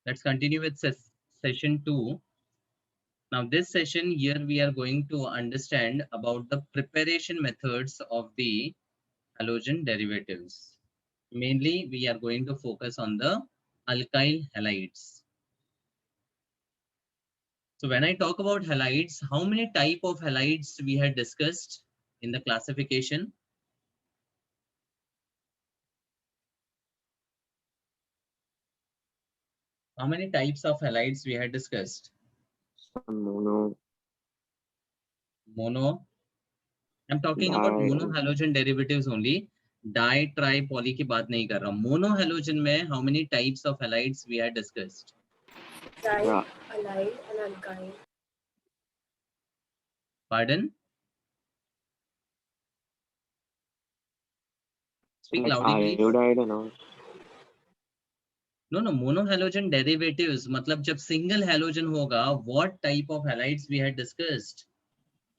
Let's continue with session 2. Now this session here we are going to understand about the preparation methods of the halogen derivatives. Mainly we are going to focus on the alkyl halides. So when I talk about halides, how many type of halides we had discussed in the classification? How many types of halides we had discussed? Some mono, Mono. I'm talking about di, mono halogen derivatives only. Di, tri, poly की बात नहीं कर रहा. Mono halogen में how many types of halides we had discussed? Diet, yeah, allyl, and alkyl. Pardon? Speak like loudly, please. iodide and all. No, no. Mono halogen derivatives. मतलब जब single halogen होगा, what type of halides we had discussed?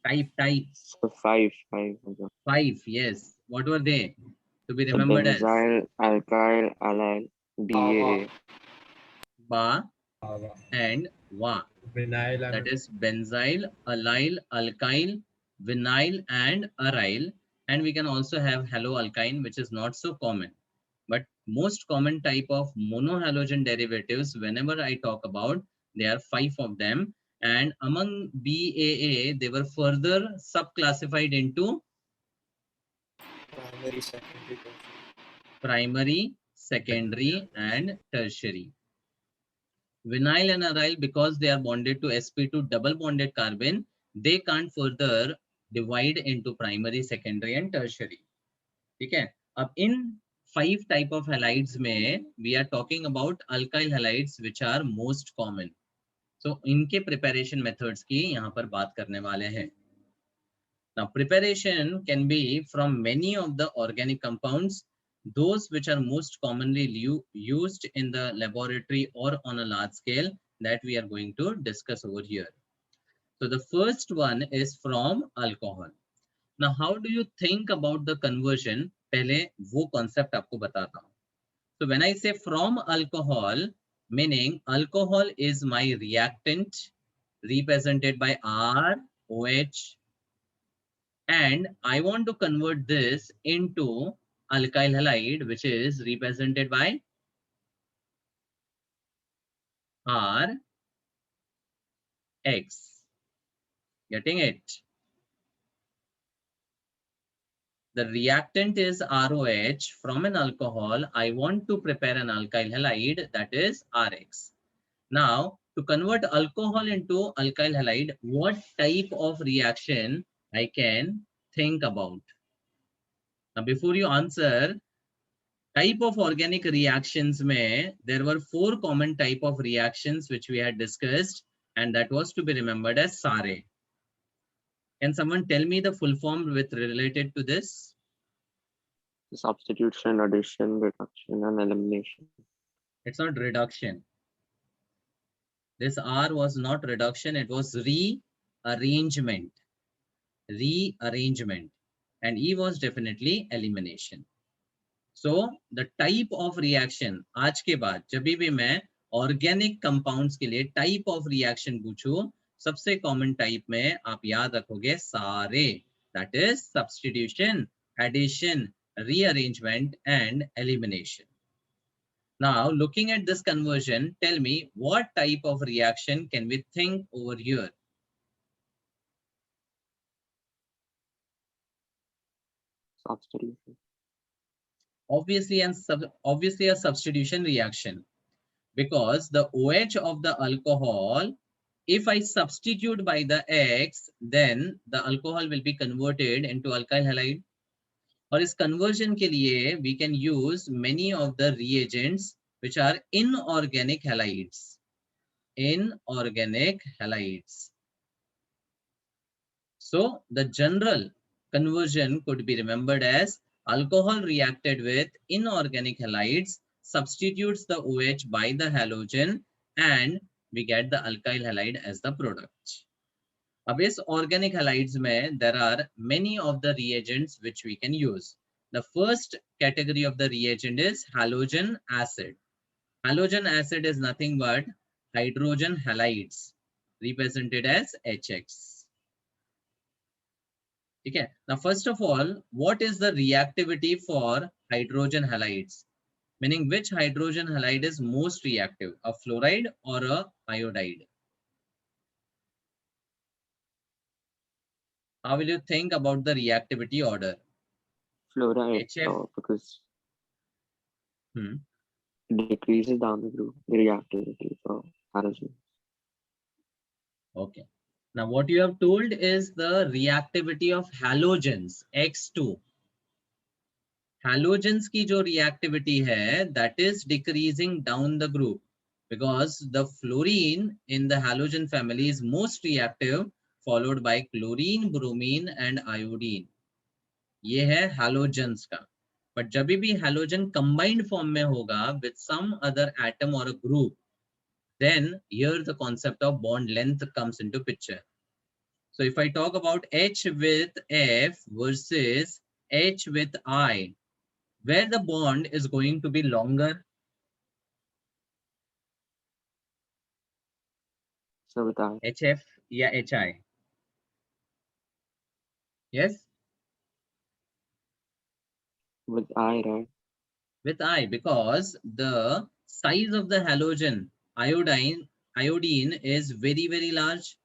Type. So five. Okay. 5. Yes. What were they? To be So remembered as benzyl, alkyl, allyl, BAA. Ba Lava. and Wa. Vinyl That and is benzyl, allyl, alkyl, vinyl, and aryl. And we can also have haloalkyne, which is not so common. But most common type of monohalogen derivatives, whenever I talk about, there are 5 of them. And among BAA, they were further subclassified into primary, secondary, tertiary. primary, secondary, and tertiary. Vinyl and aryl, because they are bonded to sp2 double bonded carbon, they can't further divide into primary, secondary and tertiary. ठीक है. अब इन 5 type of halides में we are talking about alkyl halides which are most common. So इनके preparation methods की यहाँ पर बात करने वाले हैं. Now preparation can be from many of the organic compounds, those which are most commonly used in the laboratory or on a large scale, that we are going to discuss over here. So the first one is from alcohol. Now how do you think about the conversion? पहले वो concept आपको बताता हूँ. So when I say from alcohol, meaning alcohol is my reactant represented by R, OH, and I want to convert this into alkyl halide, which is represented by RX. Getting it? The reactant is ROH from an alcohol. I want to prepare an alkyl halide, that is RX. Now, to convert alcohol into alkyl halide, what type of reaction I can think about? Now, before you answer, type of organic reactions mein, there were 4 common type of reactions which we had discussed, and that was to be remembered as SARE. Can someone tell me the full form with related to this? Substitution, addition, reduction, and elimination. It's not reduction. This R was not reduction, it was rearrangement. Rearrangement. And E was definitely elimination. So the type of reaction, आज के बाद जब भी मैं organic compounds के लिए type of reaction पूछूं, सबसे common type में आप याद रखोगे सारे. That is substitution, addition, rearrangement, and elimination. Now, looking at this conversion, tell me what type of reaction can we think over here? Substitution. Obviously, obviously a substitution reaction, because the OH of the alcohol, if I substitute by the X, then the alcohol will be converted into alkyl halide. और इस conversion के लिए we can use many of the reagents which are inorganic halides. Inorganic halides. So the general conversion could be remembered as alcohol reacted with inorganic halides, substitutes the OH by the halogen, and we get the alkyl halide as the product. अब इस organic halides में there are many of the reagents which we can use. The first category of the reagent is halogen acid. Halogen acid is nothing but hydrogen halides represented as HX. Okay. Now, first of all, what is the reactivity for hydrogen halides? Meaning which hydrogen halide is most reactive, a fluoride or a iodide? How will you think about the reactivity order? Fluoride, HF. because Hmm. it decreases down the group, the reactivity for halogen. Okay. Now what you have told is the reactivity of halogens, X2. Halogens की जो reactivity है, that is decreasing down the group because the fluorine in the halogen family is most reactive, followed by chlorine, bromine and iodine. ये है halogens का. But जब भी halogen combined form में होगा with some other atom or a group, then here the concept of bond length comes into picture. So if I talk about H with F versus H with I, where the bond is going to be longer? So with I, HF या HI? Yes, with I, right? with I, because the size of the halogen iodine is very, very large.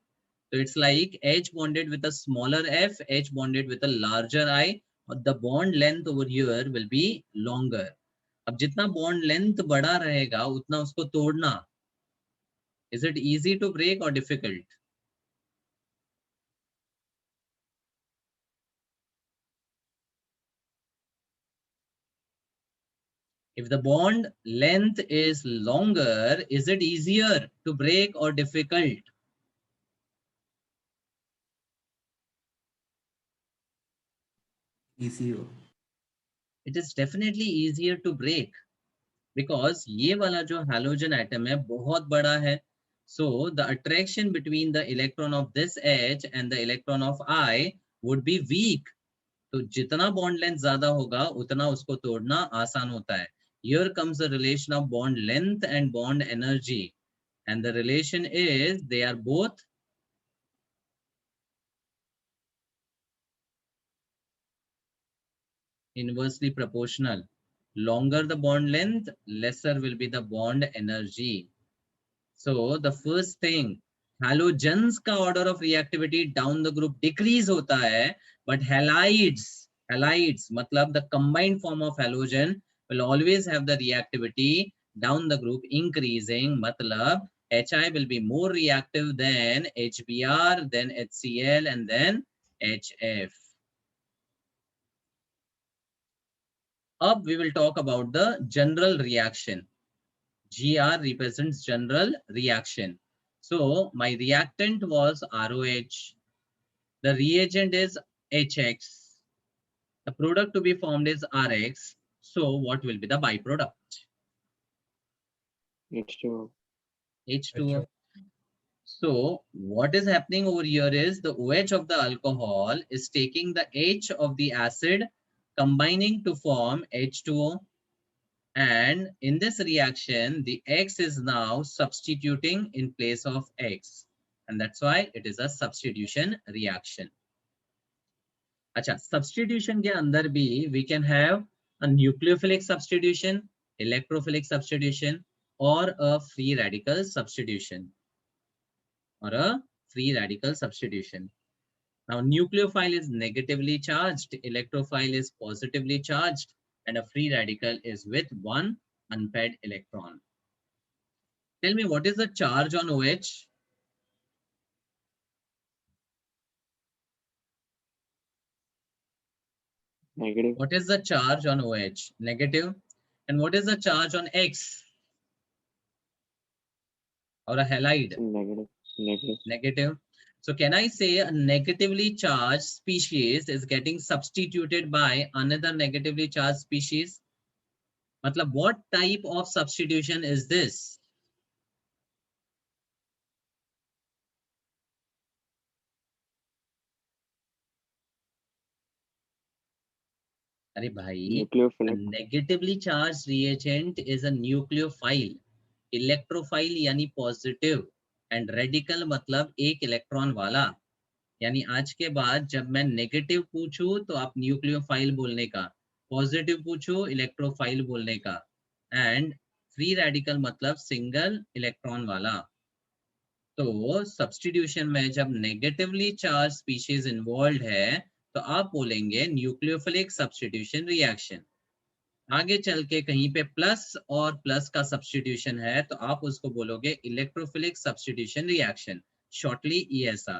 So it's like H bonded with a smaller F, H bonded with a larger I. The bond length over here will be longer. अब जितना bond length बड़ा रहेगा उतना उसको तोड़ना, is it easy to break or difficult? If the bond length is longer, is it easier to break or difficult? easier. It is definitely easier to break because ये वाला जो halogen atom है बहुत बड़ा है. So the attraction between the electron of this H and the electron of I would be weak. तो जितना bond length ज्यादा होगा उतना उसको तोड़ना आसान होता है. Here comes the relation of bond length and bond energy. And the relation is they are both inversely proportional. Longer the bond length, lesser will be the bond energy. So the first thing, halogens का order of reactivity down the group decrease होता है, but halides मतलब the combined form of halogen will always have the reactivity down the group increasing. मतलब HI will be more reactive than HBr, then HCl, and then HF. Up we will talk about the general reaction. GR represents general reaction. So my reactant was ROH. The reagent is HX. The product to be formed is RX. So what will be the byproduct? H2O. H2O. So what is happening over here is the OH of the alcohol is taking the H of the acid, combining to form H2O. And in this reaction, the X is now substituting in place of X. And that's why it is a substitution reaction. Acha, substitution ke andar bhi we can have a nucleophilic substitution, electrophilic substitution, or a free radical substitution. Now, nucleophile is negatively charged, electrophile is positively charged, and a free radical is with one unpaired electron. Tell me, what is the charge on OH? Negative. What is the charge on OH? Negative. And what is the charge on X? Or a halide? Negative. Negative. Negative. So can I say a negatively charged species is getting substituted by another negatively charged species? Matlab, what type of substitution is this? Arey bhai, a Nucleophilic. negatively charged reagent is a nucleophile. Electrophile यानी positive and radical मतलब एक electron वाला। यानी आज के बाद जब मैं नेगेटिव पूछूं तो आप न्यूक्लियोफाइल बोलने का, पॉजिटिव पूछूं इलेक्ट्रोफाइल बोलने का, एंड फ्री रेडिकल मतलब सिंगल इलेक्ट्रॉन वाला। तो सब्स्टिट्यूशन में जब नेगेटिवली चार्ज स्पीशीज इन्वॉल्व है तो आप बोलेंगे न्यूक्लियोफिलिक सब्स्टिट्यूशन रिएक्शन। आगे चल के कहीं पे प्लस और प्लस का सब्स्टिट्यूशन है तो आप उसको बोलोगे electrophilic substitution reaction, shortly ESR।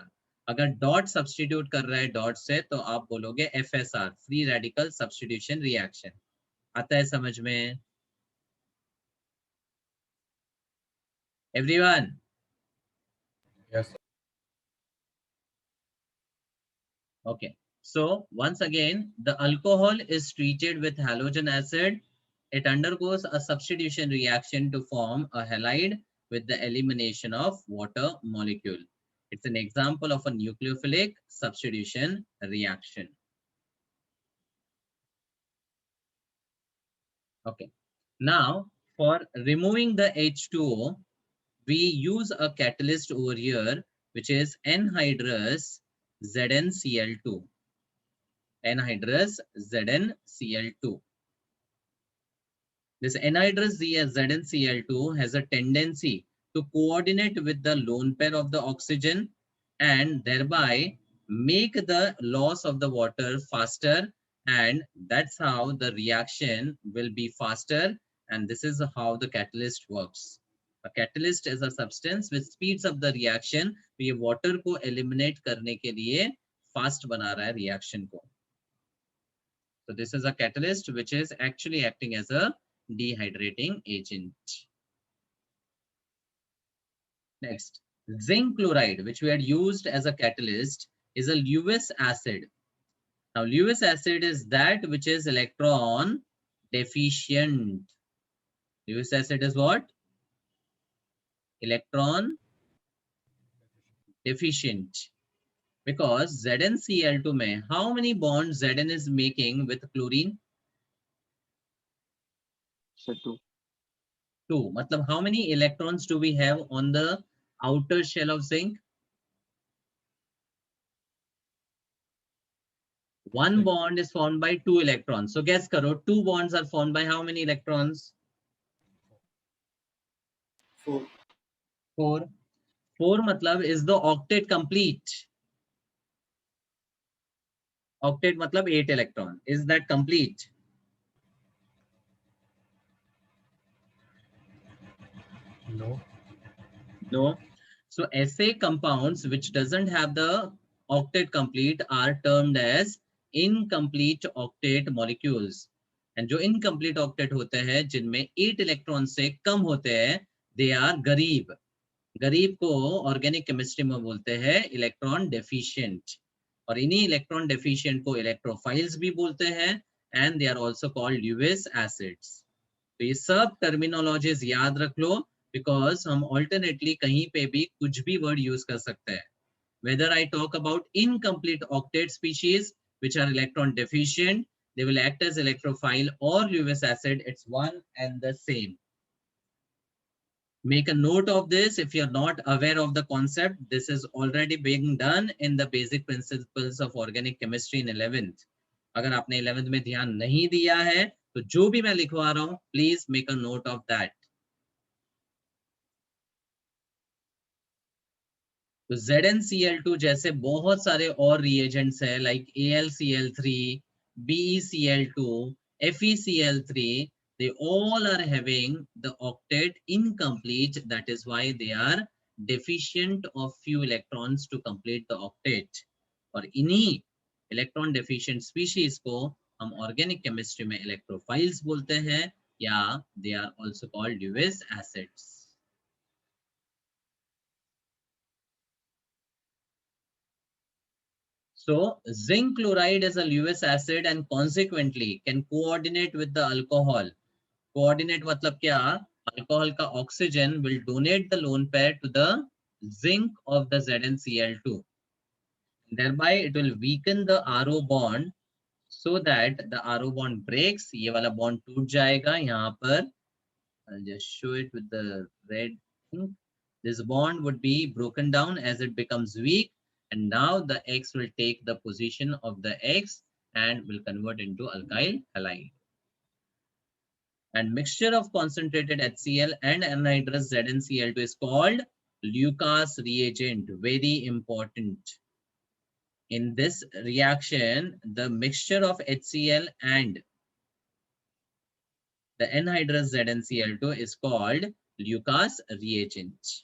अगर डॉट सब्स्टिट्यूट कर रहा है डॉट से तो आप बोलोगे FSR, free radical substitution reaction. आता है समझ में everyone? Yes. Okay. So once again, the alcohol is treated with halogen acid. It undergoes a substitution reaction to form a halide with the elimination of water molecule. It's an example of a nucleophilic substitution reaction. Okay. Now, for removing the H2O, we use a catalyst over here, which is anhydrous ZnCl2. Anhydrous ZnCl2. This anhydrous ZnCl2 has a tendency to coordinate with the lone pair of the oxygen and thereby make the loss of the water faster, and that's how the reaction will be faster, and this is how the catalyst works. A catalyst is a substance which speeds up the reaction. तो ये water को eliminate करने के लिए fast बना रहा है reaction को. So this is a catalyst which is actually acting as a dehydrating agent. Next, zinc chloride, which we had used as a catalyst, is a Lewis acid. Now, Lewis acid is that which is electron deficient. Lewis acid is what? Electron deficient. Because ZnCl2 mein, how many bonds Zn is making with chlorine? So 2. 2. Matlab, how many electrons do we have on the outer shell of zinc? One bond is formed by 2 electrons. So guess karo, 2 bonds are formed by how many electrons? 4. 4. 4 matlab is the octet complete. Octet matlab 8 electron. Is that complete? No. No. So SA compounds which doesn't have the octet complete are termed as incomplete octet molecules. And जो incomplete octet होते हैं जिनमें 8 electron से कम होते हैं, they are गरीब. गरीब को ऑर्गेनिक केमिस्ट्री में बोलते हैं इलेक्ट्रॉन डेफिशिएंट, और इन्हीं इलेक्ट्रॉन डेफिशिएंट को इलेक्ट्रोफाइल्स भी बोलते हैं, and they are also called Lewis acids. तो ये सब टर्मिनोलॉजीज याद रख लो, बिकॉज हम ऑल्टरनेटली कहीं पे भी कुछ भी वर्ड यूज कर सकते हैं. Whether I talk about incomplete octet species which are electron deficient, they will act as electrophile or Lewis acid. It's one and the same. Make a note of this if you're not aware of the concept. This is already being done in the basic principles of organic chemistry in 11th. अगर आपने 11th में ध्यान नहीं दिया है तो जो भी मैं लिखवा रहा हूं, please make a note of that. तो ZnCl2 जैसे बहुत सारे और reagents है, like AlCl3, BeCl2, FeCl3. They all are having the octet incomplete. That is why they are deficient of few electrons to complete the octet. और इन्हीं electron deficient species को हम organic chemistry में electrophiles बोलते हैं, या they are also called Lewis acids. So zinc chloride is a Lewis acid and consequently can coordinate with the alcohol. Coordinate matlab kya? Alcohol ka oxygen will donate the lone pair to the zinc of the ZnCl2. Thereby it will weaken the RO bond so that the RO bond breaks. ये वाला bond टूट जाएगा यहाँ पर. I'll just show it with the red ink, this bond would be broken down as it becomes weak, and now the X will take the position of the X and will convert into alkyl halide. And mixture of concentrated HCl and anhydrous ZnCl2 is called Lucas reagent. Very important. In this reaction, the mixture of HCl and the anhydrous ZnCl2 is called Lucas reagent.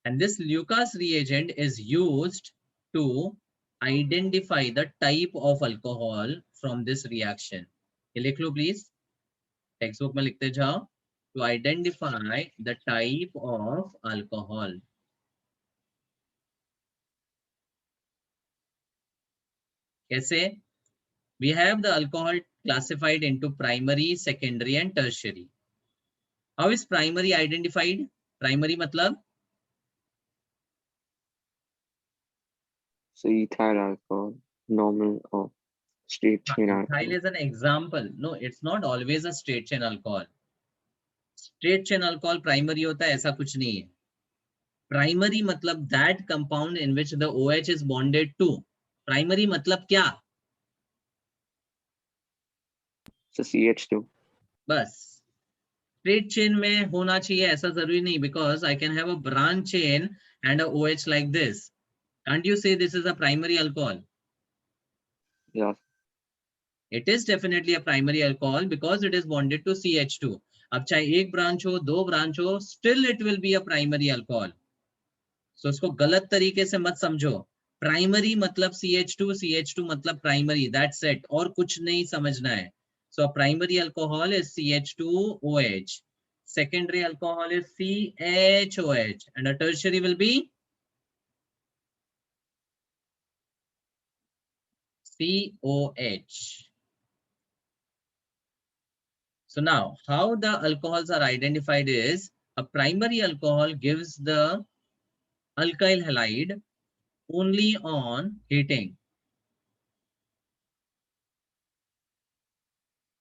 And this Lucas reagent is used to identify the type of alcohol from this reaction. ये लिख लो please. Textbook में लिखते जाओ. To identify the type of alcohol. कैसे? We have the alcohol classified into primary, secondary and tertiary. How is primary identified? Primary मतलब? So ethyl alcohol, normal or straight chain Ethyl alcohol. is an example. No, it's not always a straight chain alcohol. Straight chain alcohol primary होता है, ऐसा कुछ नहीं है. Primary मतलब that compound in which the OH is bonded to. Primary मतलब क्या? So CH2. बस. Straight chain में होना चाहिए ऐसा जरूरी नहीं, because I can have a branch chain and a OH like this. Can't you say this is a primary alcohol? Yeah. It is definitely a primary alcohol because it is bonded to CH2. अब चाहे एक branch हो, दो branch हो, still it will be a primary alcohol. So इसको गलत तरीके से मत समझो. Primary मतलब CH2 मतलब primary. That's it. और कुछ नहीं समझना है. So a primary alcohol is CH2OH. Secondary alcohol is CHOH, and a tertiary will be COH. So now, how the alcohols are identified is, a primary alcohol gives the alkyl halide only on heating.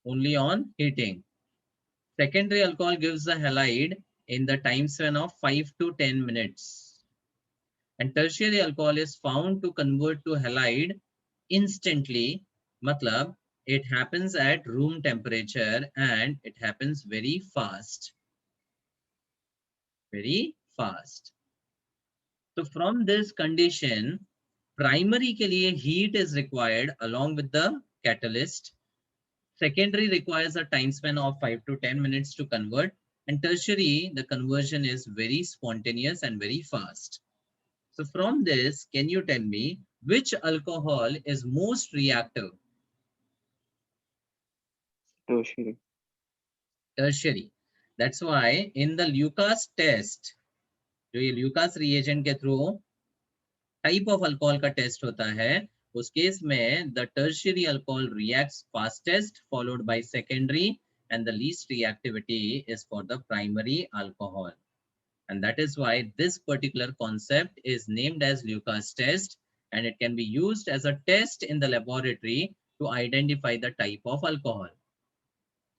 Only on heating. Secondary alcohol gives the halide in the time span of 5 to 10 minutes. And tertiary alcohol is found to convert to halide instantly. Matlab, it happens at room temperature and it happens very fast. Very fast. So from this condition, primary के लिए heat is required along with the catalyst. Secondary requires a time span of 5 to 10 minutes to convert, and tertiary, the conversion is very spontaneous and very fast. So from this, can you tell me which alcohol is most reactive? Tertiary. Tertiary. That's why in the Lucas test, जो ये Lucas reagent के through type of alcohol का test होता है, उस case में the tertiary alcohol reacts fastest, followed by secondary, and the least reactivity is for the primary alcohol. And that is why this particular concept is named as Lucas test, and it can be used as a test in the laboratory to identify the type of alcohol.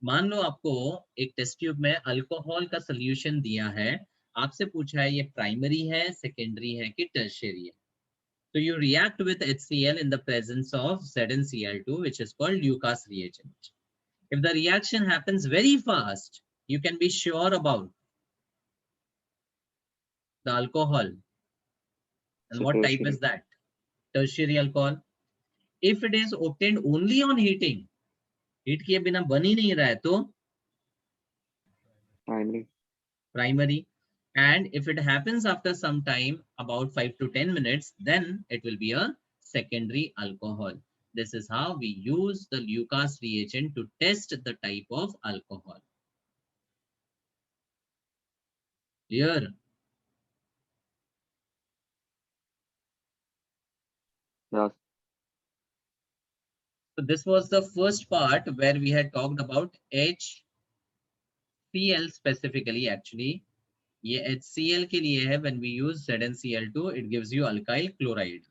मान लो आपको एक test tube में alcohol का solution दिया है, आपसे पूछा है ये प्राइमरी है, सेकेंडरी है कि टर्शियरी है. So you react with HCl in the presence of ZnCl2, which is called Lucas reagent. If the reaction happens very fast, you can be sure about the alcohol. And So what type tertiary. is that? Tertiary alcohol. If it is obtained only on heating, heat किए बिना बन ही नहीं रहा है तो Primary. primary. And if it happens after some time, about 5 to 10 minutes, then it will be a secondary alcohol. This is how we use the Lucas reagent to test the type of alcohol. Clear? Yeah. So this was the first part where we had talked about HCl specifically. Actually, ये HCl के लिए है. When we use ZnCl2, it gives you alkyl chloride.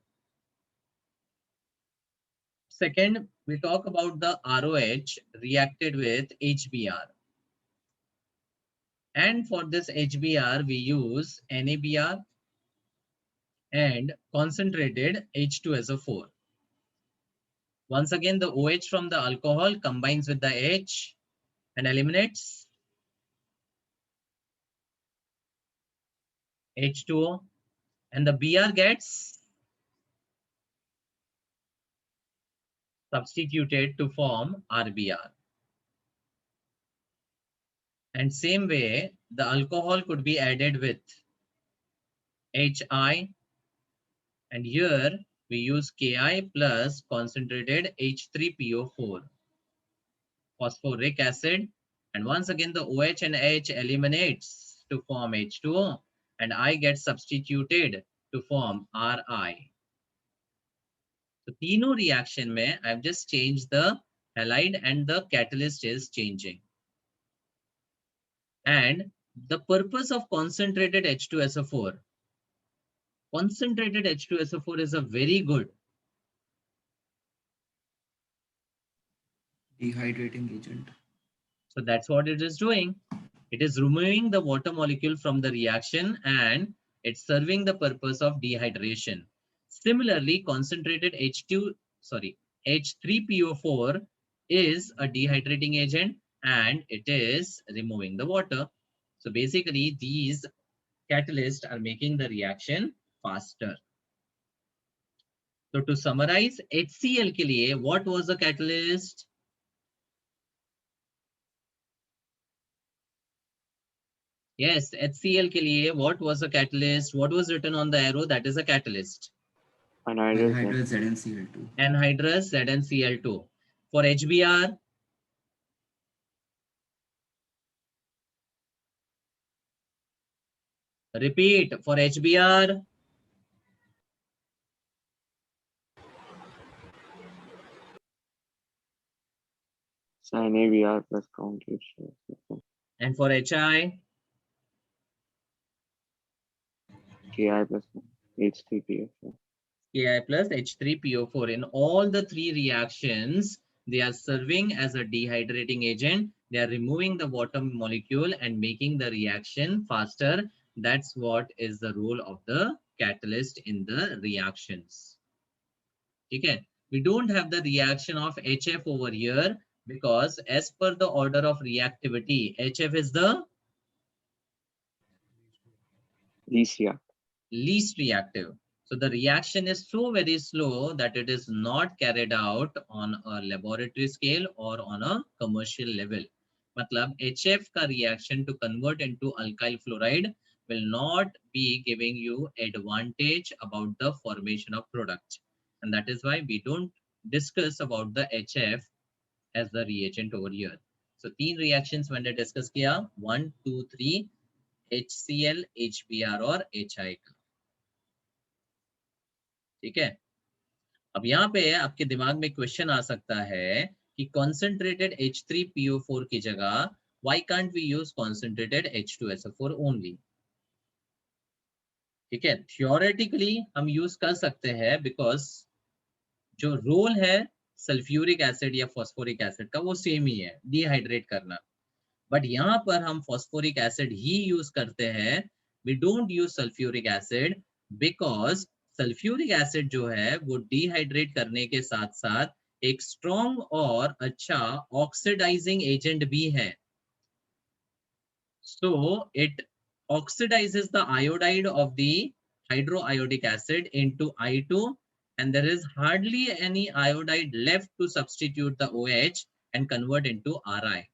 Second, we talk about the ROH reacted with HBr. And for this HBr, we use NaBr and concentrated H2SO4. Once again, the OH from the alcohol combines with the H and eliminates H2O, and the Br gets substituted to form RBr. And same way, the alcohol could be added with HI, and here we use Ki plus concentrated H3PO4, phosphoric acid, and once again the OH and H eliminates to form H2O, and I gets substituted to form Ri. So तीनों reaction में I've just changed the halide and the catalyst is changing. And the purpose of concentrated H2SO4. Concentrated H2SO4 is a very good dehydrating agent. So that's what it is doing. It is removing the water molecule from the reaction and it's serving the purpose of dehydration. Similarly, concentrated H3PO4 is a dehydrating agent and it is removing the water. So basically, these catalysts are making the reaction faster. So to summarize, HCl के लिए, what was the catalyst? Yes, HCl के लिए, what was the catalyst? What was written on the arrow? That is a catalyst. Anhydrous ZnCl2. Anhydrous ZnCl2. For HBr, repeat, for HBr, NaBr plus conjugate. and for HI, Ki plus H3PO4. Ki plus H3PO4. In all the three reactions, they are serving as a dehydrating agent. They are removing the water molecule and making the reaction faster. That's what is the role of the catalyst in the reactions. Okay, we don't have the reaction of HF over here because as per the order of reactivity, HF is the least reactive. So the reaction is so very slow that it is not carried out on a laboratory scale or on a commercial level. मतलब HF का reaction to convert into alkyl fluoride will not be giving you advantage about the formation of product. And that is why we don't discuss about the HF as the reagent over here. So तीन reactions मैंने discuss किया 1, 2, 3 HCl, HBr और HI का. ठीक है. अब यहाँ पे आपके दिमाग में क्वेश्चन आ सकता है कि concentrated H3PO4 की जगह why can't we use concentrated H2SO4 only? ठीक है, theoretically हम यूज कर सकते हैं because जो रोल है सल्फ्यूरिक एसिड या फॉस्फोरिक एसिड का वो सेम ही है, डिहाइड्रेट करना. बट यहाँ पर हम फॉस्फोरिक एसिड ही यूज करते हैं. We don't use sulphuric acid because sulphuric acid जो है वो डिहाइड्रेट करने के साथ साथ एक स्ट्रॉन्ग और अच्छा ऑक्सीडाइजिंग एजेंट भी है. So it oxidizes the iodide of the hydroiodic acid into I2 and there is hardly any iodide left to substitute the OH and convert into Ri.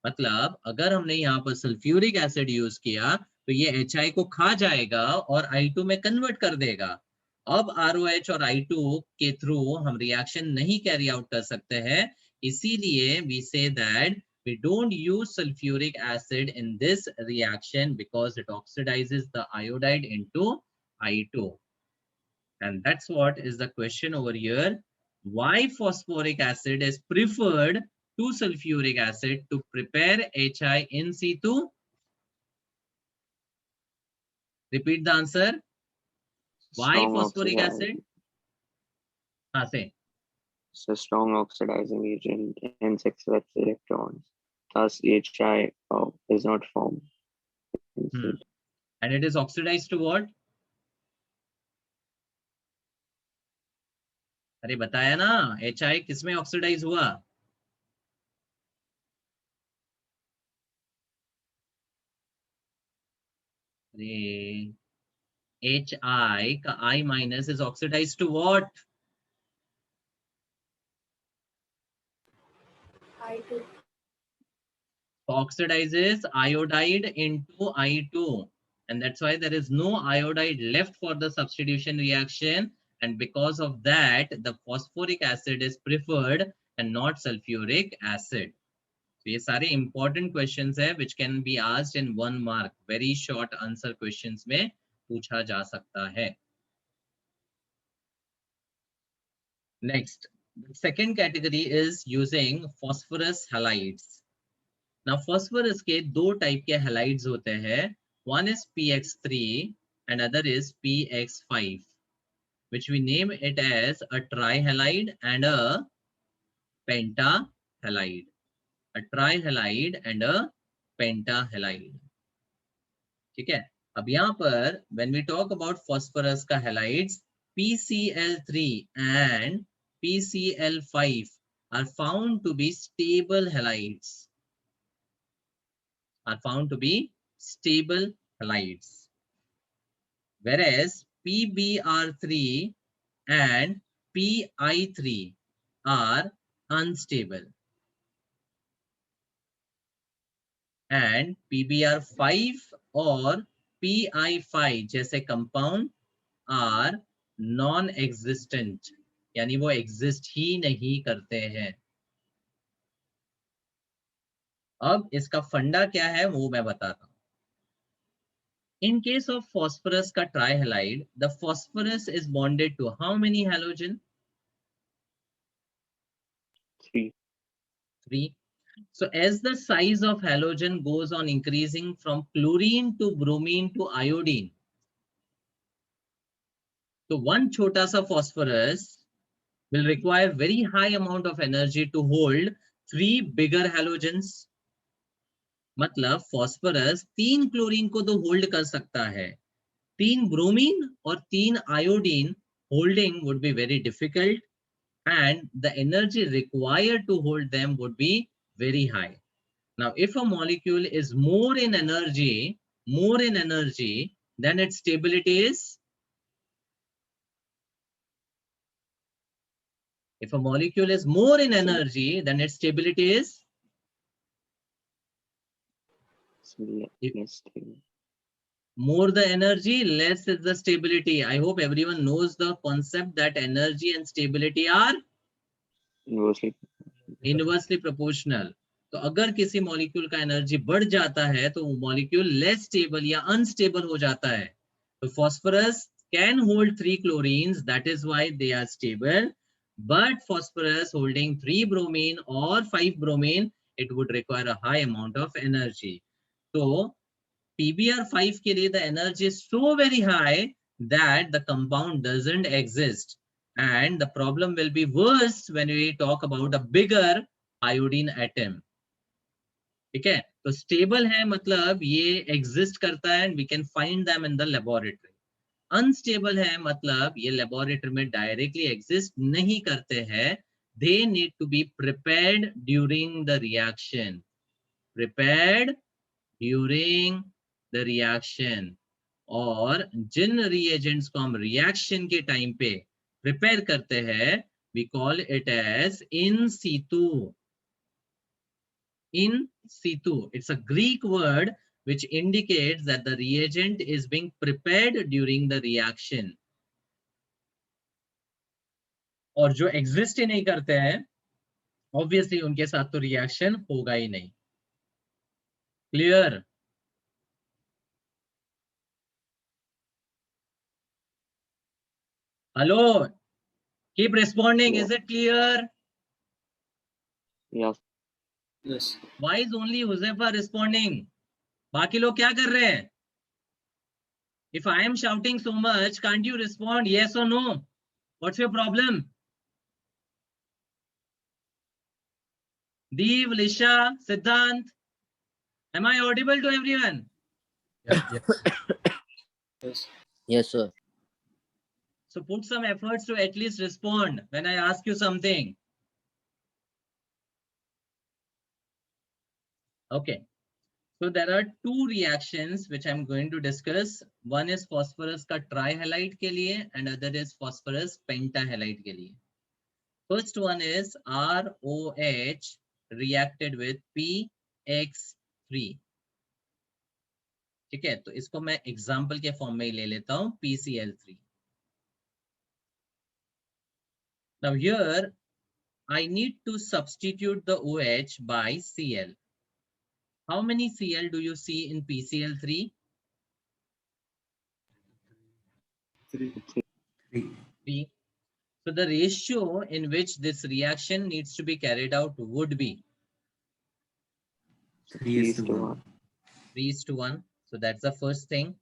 मतलब अगर हमने यहाँ पर सल्फ्यूरिक एसिड यूज किया तो ये HI को खा जाएगा और I2 में कन्वर्ट कर देगा. अब ROH और I2 के थ्रू हम रिएक्शन नहीं कैरी आउट कर सकते हैं, इसीलिए we say that we don't use sulfuric acid in this reaction because it oxidizes the iodide into I2. And that's what is the question over here. Why phosphoric acid is preferred to sulfuric acid to prepare HI in situ? Repeat the answer. Why Strong phosphoric oxidizing. acid? Say. It's a strong oxidizing agent and accepts electrons. Thus, HI is not formed. Unstable. And it is oxidized to what? अरे बताया ना, HI किसमें oxidise हुआ? अरे HI का I minus is oxidized to what? I2. Oxidizes iodide into I2, and that's why there is no iodide left for the substitution reaction, and because of that the phosphoric acid is preferred and not sulfuric acid. So ये सारे important questions है which can be asked in 1 mark. Very short answer questions में पूछा जा सकता है. Next, the second category is using phosphorus halides. Now phosphorus के दो टाइप के halides होते हैं. One is PX3 and other is PX5, which we name it as a trihalide and a pentahalide. A trihalide and a pentahalide. ठीक है. अब यहाँ पर when we talk about phosphorus का halides, PCl3 and PCl5 are found to be stable halides. Whereas PBr3 and PI3 are unstable, and PBr5 और PI5 जैसे compound are non-existent, यानी वो exist ही नहीं करते हैं. अब इसका फंडा क्या है वो मैं बताता हूं. In case of phosphorus का trihalide, the phosphorus is bonded to how many halogen? 3. 3. So as the size of halogen goes on increasing from chlorine to bromine to iodine, so one छोटा सा phosphorus will require very high amount of energy to hold 3 bigger halogens. मतलब phosphorus 3 chlorine को तो hold कर सकता है, 3 bromine और 3 iodine holding would be very difficult, and the energy required to hold them would be very high. Now, if a molecule is more in energy, then its stability is. If a molecule is more in energy, then its stability is. Less stable. More the energy, less is the stability. I hope everyone knows the concept that energy and stability are inversely proportional. तो अगर किसी molecule का energy बढ़ जाता है तो वो molecule less stable या अनस्टेबल हो जाता है. तो phosphorus can hold 3 chlorines, that is why they are stable, but phosphorus holding 3 bromine or 5 bromine, it would require a high amount of energy. So PBr5 के लिए the energy is so very high that the compound doesn't exist, and the problem will be worse when we talk about a bigger iodine atom. ठीक है. तो stable है मतलब ये exist करता है and we can find them in the laboratory. Unstable है मतलब ये लेबोरेटरी में डायरेक्टली एग्जिस्ट नहीं करते हैं. They need to be prepared during the reaction. Prepared during the reaction. और जिन reagents को हम reaction के टाइम पे प्रिपेयर करते हैं, we call it as in situ. In situ. It's a Greek word which indicates that the reagent is being prepared during the reaction. और जो exist ही नहीं करते हैं, obviously उनके साथ तो reaction होगा ही नहीं. Clear? Hello? Keep responding. Yeah. Is it clear? Yes. Yes. Why is only Huzefa responding? बाकी लोग क्या कर रहे हैं? If I am shouting so much, can't you respond yes or no? What's your problem? Dev, Lisha, Siddhant, am I audible to everyone? Yeah. Yes. Yes, sir. So put some efforts to at least respond when I ask you something. Okay. So there are two reactions which I'm going to discuss. One is phosphorus का trihalide के लिए and other is phosphorus pentahalide के लिए. First one is ROH reacted with PX3. ठीक है, तो इसको मैं एग्जाम्पल के फॉर्म में ही ले लेता हूं, PCl3. Now here I need to substitute the OH by Cl. How many Cl do you see in PCl3? 3. 3. 3. So the ratio in which this reaction needs to be carried out would be 3:1. 3:1. So that's the first thing.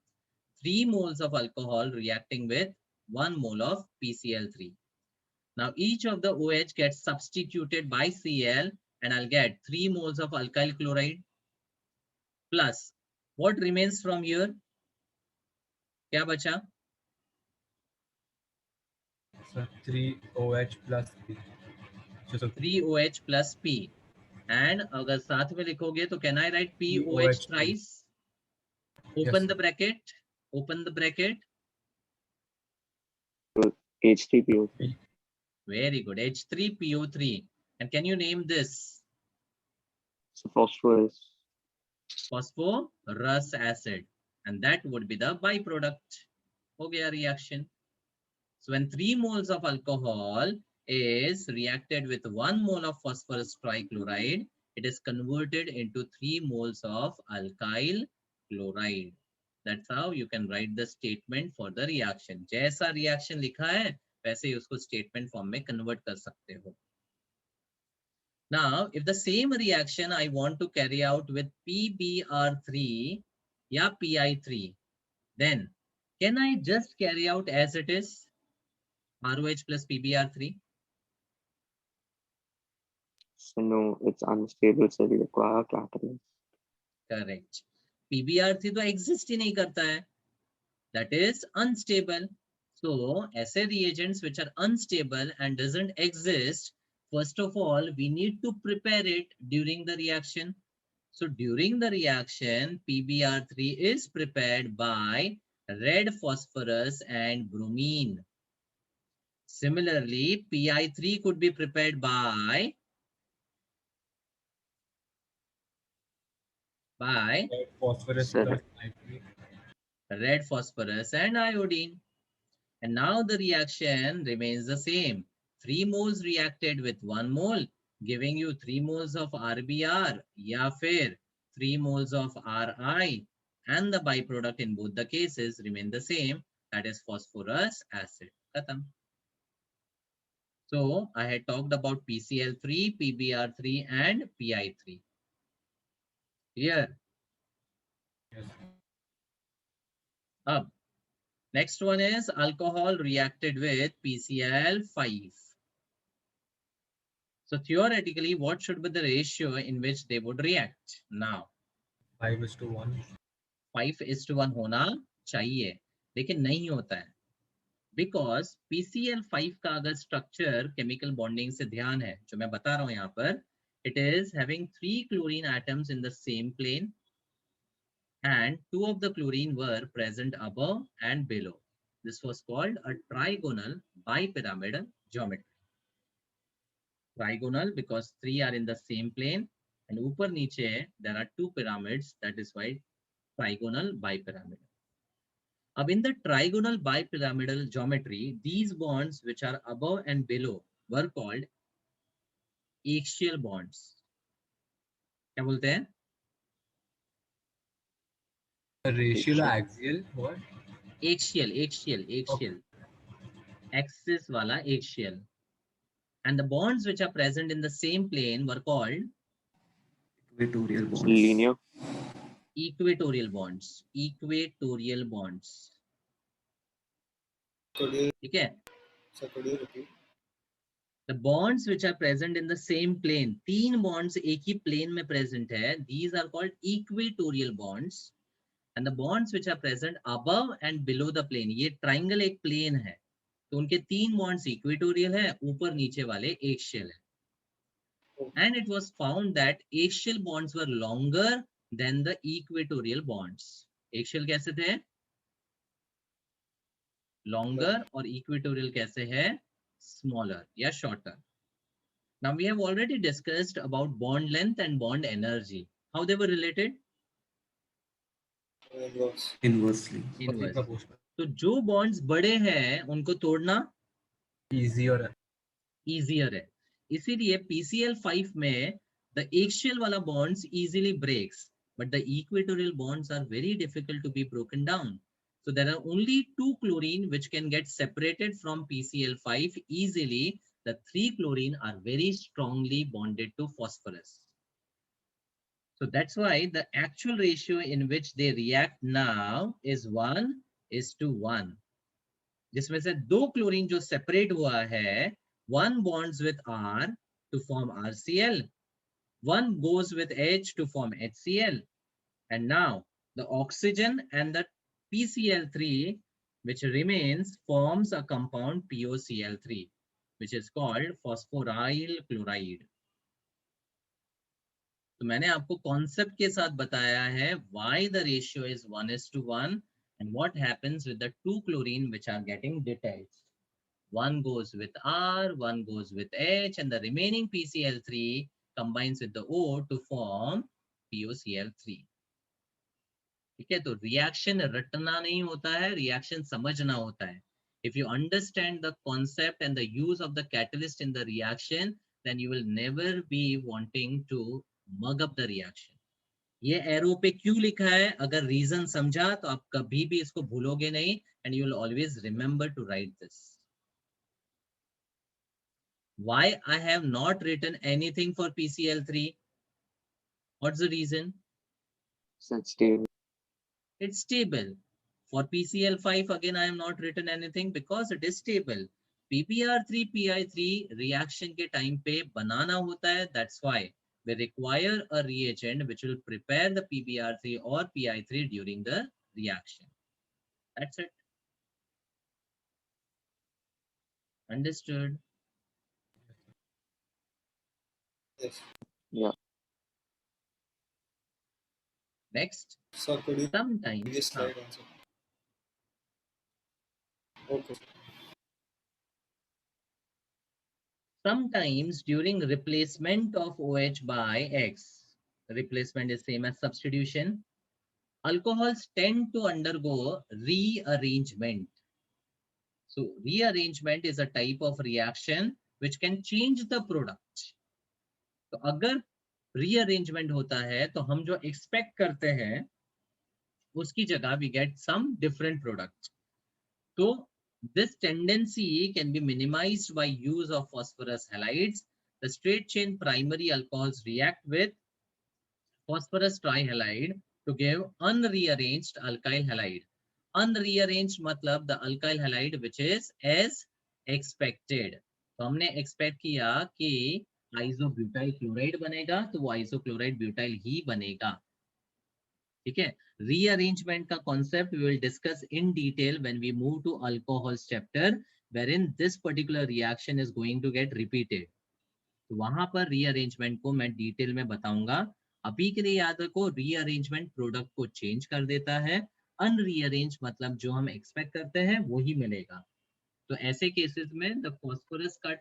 3 moles of alcohol reacting with 1 mole of PCl3. Now each of the OH gets substituted by Cl and I'll get 3 moles of alkyl chloride plus what remains from here? क्या बचा? So 3OH plus P. So 3OH plus P. And अगर साथ में लिखोगे तो can I write POH POH thrice? Yes, Open sir. the bracket. Open the bracket. H3PO3. Very good. H3PO3. And can you name this? So phosphorus. Phosphorus acid. And that would be the byproduct. हो गया reaction. So when 3 moles of alcohol is reacted with 1 mole of phosphorus trichloride, it is converted into 3 moles of alkyl chloride. That's how you can write the statement for the reaction. जैसा reaction लिखा है वैसे ही उसको statement form में convert कर सकते हो. Now, if the same reaction I want to carry out with PBr3 या PI3, then can I just carry out as it is? ROH plus PBr3? So no, it's unstable, so we require catalyst. Correct. PBr3 तो exist ही नहीं करता है. That is unstable. So, ऐसे reagents which are unstable and doesn't exist, first of all, we need to prepare it during the reaction. So, during the reaction, PBr3 is prepared by red phosphorus and bromine. Similarly, PI3 could be prepared by phosphorus Seven. plus nitrate. red phosphorus and iodine. And now the reaction remains the same. 3 moles reacted with 1 mole, giving you 3 moles of RBr, या फिर 3 moles of Ri, and the byproduct in both the cases remain the same, that is phosphorus acid. Khatam. So I had talked about PCl3, PBr3, and PI3. Clear? Yes. Up. Next one is alcohol reacted with PCl5. So theoretically, what should be the ratio in which they would react? Now, 5:1. 5:1 होना चाहिए, लेकिन नहीं होता है. Because PCl5 का अगर structure chemical bonding से ध्यान है, जो मैं बता रहा हूँ यहाँ पर, it is having 3 chlorine atoms in the same plane, and 2 of the chlorine were present above and below. This was called a trigonal bipyramidal geometry. Trigonal because 3 are in the same plane, and ऊपर नीचे there are 2 pyramids, that is why trigonal bipyramidal. अब in the trigonal bipyramidal geometry, these bonds which are above and below were called axial bonds. क्या बोलते हैं? Racial or axial? What? Axial. Axis वाला axial. And the bonds which are present in the same plane were called Equatorial bonds. Linear. equatorial bonds. Equatorial bonds. Could you, ठीक है? so could you repeat? The bonds which are present in the same plane, 3 bonds एक ही plane में present है, these are called equatorial bonds. and the bonds which are present above and below the plane, ये triangle एक plane है, तो उनके 3 bonds equatorial है, ऊपर नीचे वाले axial है. And it was found that axial bonds were longer than the equatorial bonds. Axial कैसे थे? Longer और equatorial कैसे है? Smaller या shorter. Now we have already discussed about bond length and bond energy. How they were related? Inverse. Inversely. Inverse. proportional. तो जो bonds बड़े हैं उनको तोड़ना Easier. easier है. इसीलिए PCl5 में the axial वाला bonds easily breaks, but the equatorial bonds are very difficult to be broken down. So there are only 2 chlorine which can get separated from PCl5 easily. The 3 chlorine are very strongly bonded to phosphorus. So that's why the actual ratio in which they react now is 1:1. जिसमें से 2 chlorine जो separate हुआ है, one bonds with R to form RCl, one goes with H to form HCl, and now the oxygen and the PCl3 which remains forms a compound POCl3, which is called phosphoryl chloride. तो मैंने आपको concept के साथ बताया है why the ratio is 1:1 and what happens with the 2 chlorine which are getting detached. One goes with R, one goes with H, and the remaining PCl3 combines with the O to form POCl3. ठीक है, तो reaction रटना नहीं होता है, reaction समझना होता है. If you understand the concept and the use of the catalyst in the reaction, then you will never be wanting to mug up the reaction. ये एरो पे क्यों लिखा है, अगर रीजन समझा तो आप कभी भी इसको भूलोगे नहीं, and you will always remember to write this. Why I have not written anything for PCl3? What's the reason? It's stable. It's stable. For PCl5 again I have not written anything because it is stable. PBr3 PI3 reaction के time पे बनाना होता है, that's why we require a reagent which will prepare the PBr3 or PI3 during the reaction. That's it. Understood? Yes. Yeah. Sir, Next, could you sometimes previous slide answer? Okay. sometimes during replacement of OH by X, replacement is same as substitution, alcohols tend to undergo rearrangement. So rearrangement is a type of reaction which can change the product. तो अगर rearrangement होता है तो हम जो expect करते हैं उसकी जगह we get some different product. So this tendency can be minimized by use of phosphorus halides. The straight chain primary alcohols react with phosphorus trihalide to give unrearranged alkyl halide. Unrearranged मतलब the alkyl halide which is as expected. तो हमने expect किया कि isobutyl chloride बनेगा तो वो isochloride butyl ही बनेगा. ठीक है, rearrangement का concept we will discuss in detail when we move to alcohols chapter, wherein this particular reaction is going to get repeated. तो वहां पर rearrangement को मैं डिटेल में बताऊंगा. अभी के लिए याद रखो, rearrangement प्रोडक्ट को चेंज कर देता है, unrearrange मतलब जो हम एक्सपेक्ट करते हैं वो ही मिलेगा. तो ऐसे केसेस में the phosphorus cut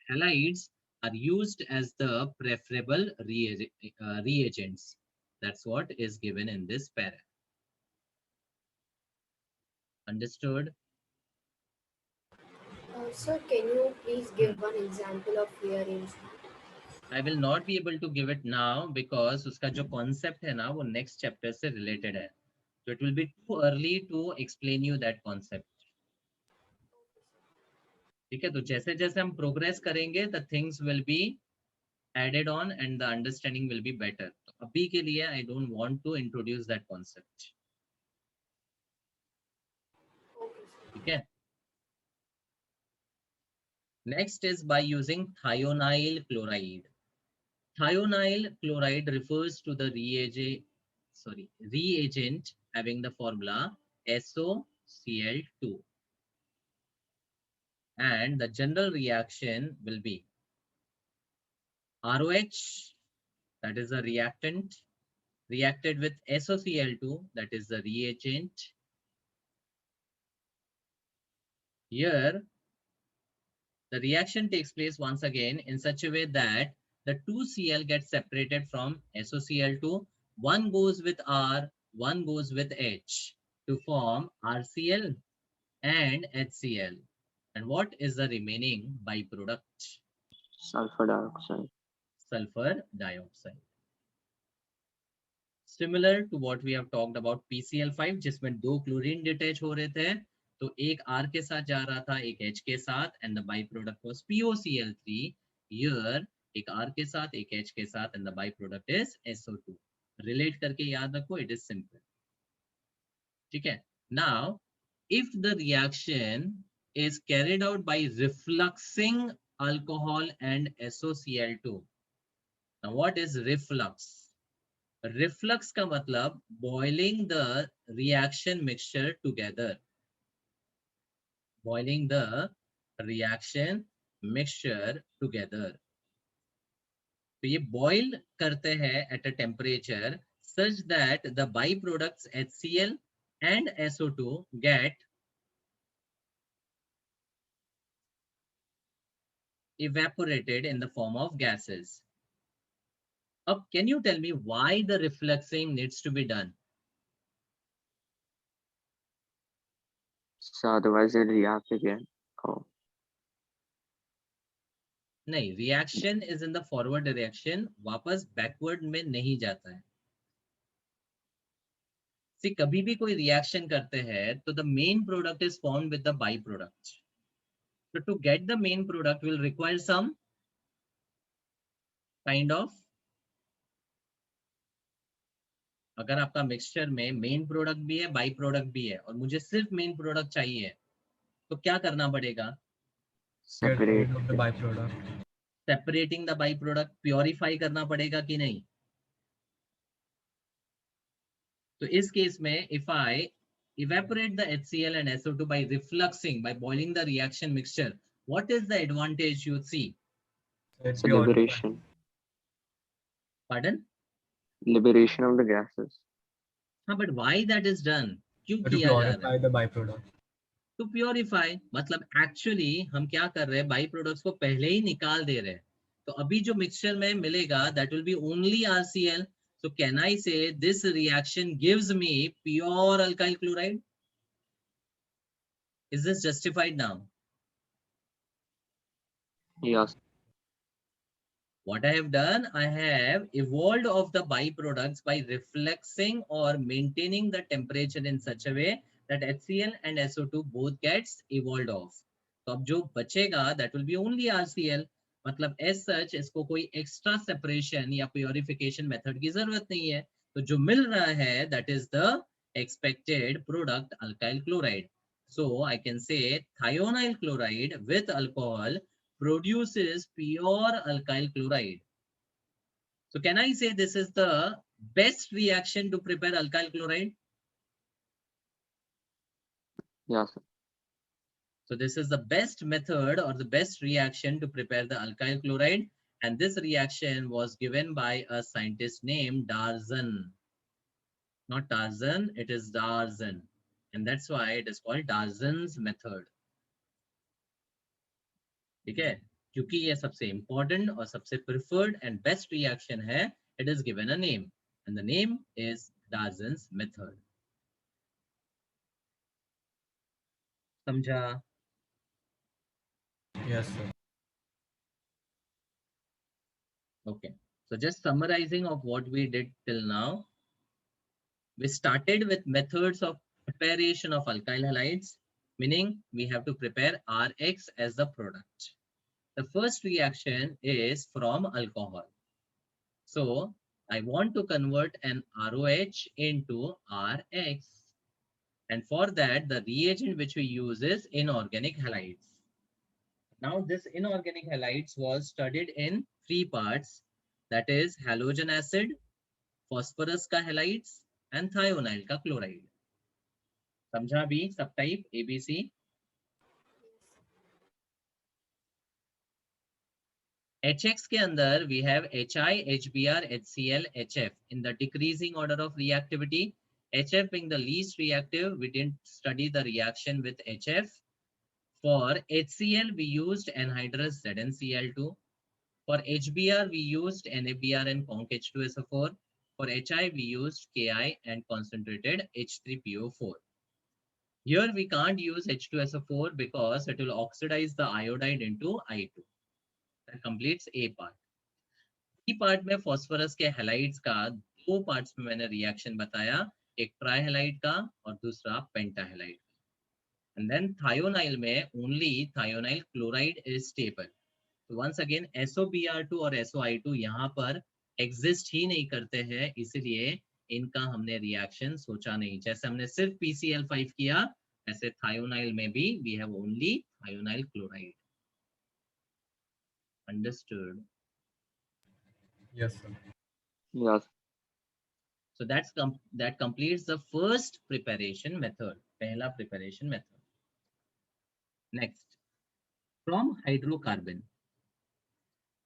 halides are used as the preferable reagents. That's what is given in this para. Understood? Sir, can you please give one example of rearrangement? I will not be able to give it now because उसका जो concept है ना वो next chapter से related है. So it will be too early to explain you that concept. ठीक है, तो जैसे जैसे हम progress करेंगे the things will be added on and the understanding will be better. तो अभी के लिए I don't want to introduce that concept. ठीक है. Next is by using thionyl chloride. Thionyl chloride refers to the reagent having the formula SOCl2. And the general reaction will be ROH, that is the reactant, reacted with SOCl2, that is the reagent. Here, the reaction takes place once again in such a way that the 2Cl gets separated from SOCl2. One goes with R, one goes with H to form RCl and HCl. And what is the remaining byproduct? Sulfur dioxide. Sulfur dioxide. Similar to what we have talked about PCl5, जिसमें दो chlorine detach हो रहे थे, तो एक R के साथ जा रहा था, एक H के साथ, and the byproduct was POCl3. Here एक R के साथ, एक H के साथ, and the byproduct is SO2. Relate करके याद रखो, it is simple. ठीक है? Now, if the reaction is carried out by refluxing alcohol and SOCl2. Now, what is reflux? Reflux का मतलब boiling the reaction mixture together. Boiling the reaction mixture together. तो ये boil करते हैं at a temperature such that the byproducts HCl and SO2 get evaporated in the form of gases. Now, can you tell me why the refluxing needs to be done? So otherwise it react again. Oh, नहीं, reaction is in the forward direction, वापस backward में नहीं जाता है. See, कभी भी कोई reaction करते हैं तो the main product is formed with the byproduct. So to get the main product will require some kind of, अगर आपका mixture में main product भी है, byproduct भी है और मुझे सिर्फ main product चाहिए, तो क्या करना पड़ेगा? Get separate. rid of the byproduct. Separating the byproduct, purify करना पड़ेगा कि नहीं? तो इस केस में if I evaporate the HCl and SO2 by refluxing, by boiling the reaction mixture, what is the advantage you see? It's a liberation. Pardon? Liberation of the gases. हाँ, but why that is done? क्यों To किया जा रहा है? purify the byproduct. To purify, मतलब actually हम क्या कर रहे हैं? बाई प्रोडक्ट्स को पहले ही निकाल दे रहे हैं. तो अभी जो मिक्सचर में मिलेगा that will be only RCl. So can I say this reaction gives me pure alkyl chloride? Is this justified now? Yes. What I have done, I have evolved of the byproducts by refluxing or maintaining the temperature in such a way that HCl and SO2 both gets evolved off. तो अब जो बचेगा that will be only RCl. मतलब as such इसको कोई extra separation या purification method की जरूरत नहीं है. तो जो मिल रहा है that is the expected product alkyl chloride. So I can say thionyl chloride with alcohol produces pure alkyl chloride. So can I say this is the best reaction to prepare alkyl chloride? Yes. So this is the best method or the best reaction to prepare the alkyl chloride. And this reaction was given by a scientist named Darzan. Not Tarzan, it is Darzan. And that's why it is called Darzan's method. ठीक है? क्योंकि ये सबसे important और सबसे preferred and best reaction है, it is given a name. And the name is Darzan's method. समझा? Yes, sir. Okay. So just summarizing of what we did till now. We started with methods of preparation of alkyl halides, meaning we have to prepare Rx as the product. The first reaction is from alcohol. So I want to convert an ROH into Rx. And for that, the reagent which we use is inorganic halides. Now this inorganic halides was studied in three parts. That is halogen acid, phosphorus ka halides, and thionyl का chloride. समझा भी सब type ABC? HX के अंदर we have HI, HBr, HCl, HF in the decreasing order of reactivity. HF being the least reactive, we didn't study the reaction with HF. For HCl, we used anhydrous ZnCl2. For HBr, we used NaBr and conc H2SO4. For HI, we used Ki and concentrated H3PO4. Here we can't use H2SO4 because it will oxidize the iodide into I2. That completes A part. B part में phosphorus के halides का दो parts में मैंने reaction बताया, एक ट्राइहेलाइड का और दूसरा पेंटाहेलाइड का. And then thionyl में only thionyl chloride is stable. So once again SOBr2 और SOI2 यहाँ पर exist ही नहीं करते हैं, इसलिए इनका हमने reaction सोचा नहीं. जैसे हमने सिर्फ PCl5 किया, ऐसे thionyl में भी we have only thionyl chloride. Understood? Yes, sir. Yes. So that completes the first preparation method. पहला preparation method. Next, from hydrocarbon.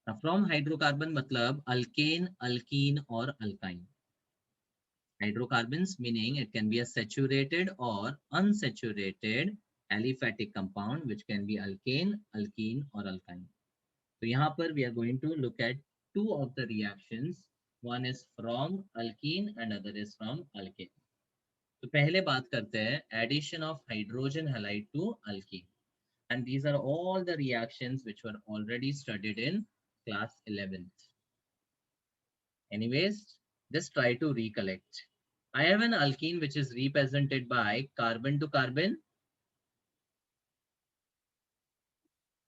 Now from hydrocarbon मतलब alkane, alkene और alkyne. Hydrocarbons meaning it can be a saturated or unsaturated aliphatic compound which can be alkane, alkene or alkyne. So यहाँ पर we are going to look at two of the reactions. One is from alkene and other is from alkane. तो पहले बात करते हैं addition of hydrogen halide to alkene. And these are all the reactions which were already studied in class 11th. Anyways, just try to recollect. I have an alkene which is represented by carbon to carbon,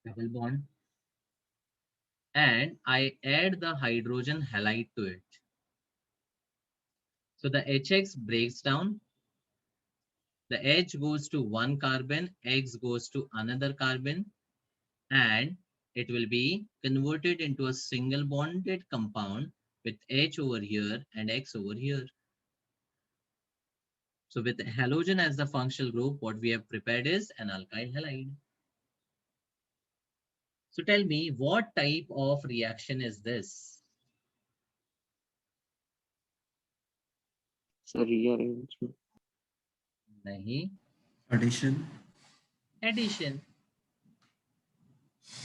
double bond, and I add the hydrogen halide to it. So the HX breaks down. The H goes to one carbon, X goes to another carbon, and it will be converted into a single bonded compound with H over here and X over here. So with halogen as the functional group, what we have prepared is an alkyl halide. So tell me, what type of reaction is this? It's a rearrangement. Nahi. Addition. Addition.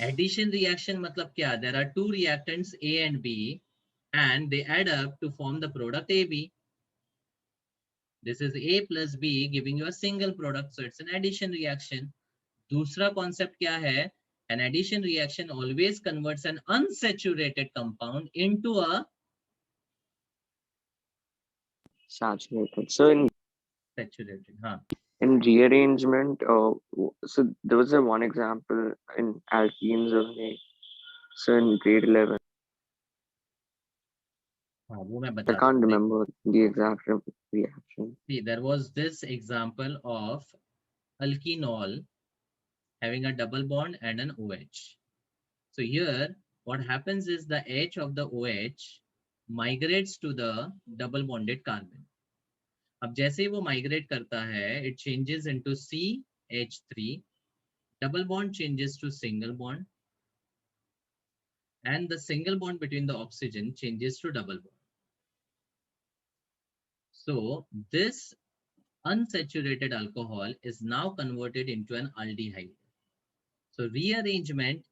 Addition reaction matlab kya? There are two reactants A and B and they add up to form the product AB. This is A plus B giving you a single product, so it's an addition reaction. दूसरा concept क्या है? An addition reaction always converts an unsaturated compound into a Saturated. So in saturated. हाँ. rearrangement, so there was a one example in alkenes only. So in grade 11, हाँ, वो मैं I बता can't दूँ. remember the exact reaction. See, there was this example of alkenol having a double bond and an OH. So here, what happens is the H of the OH migrates to the double bonded carbon. अब जैसे ही वो migrate करता है, it changes into CH3, double bond changes to single bond, and the single bond between the oxygen changes to double bond. So this unsaturated alcohol is now converted into an aldehyde. So rearrangement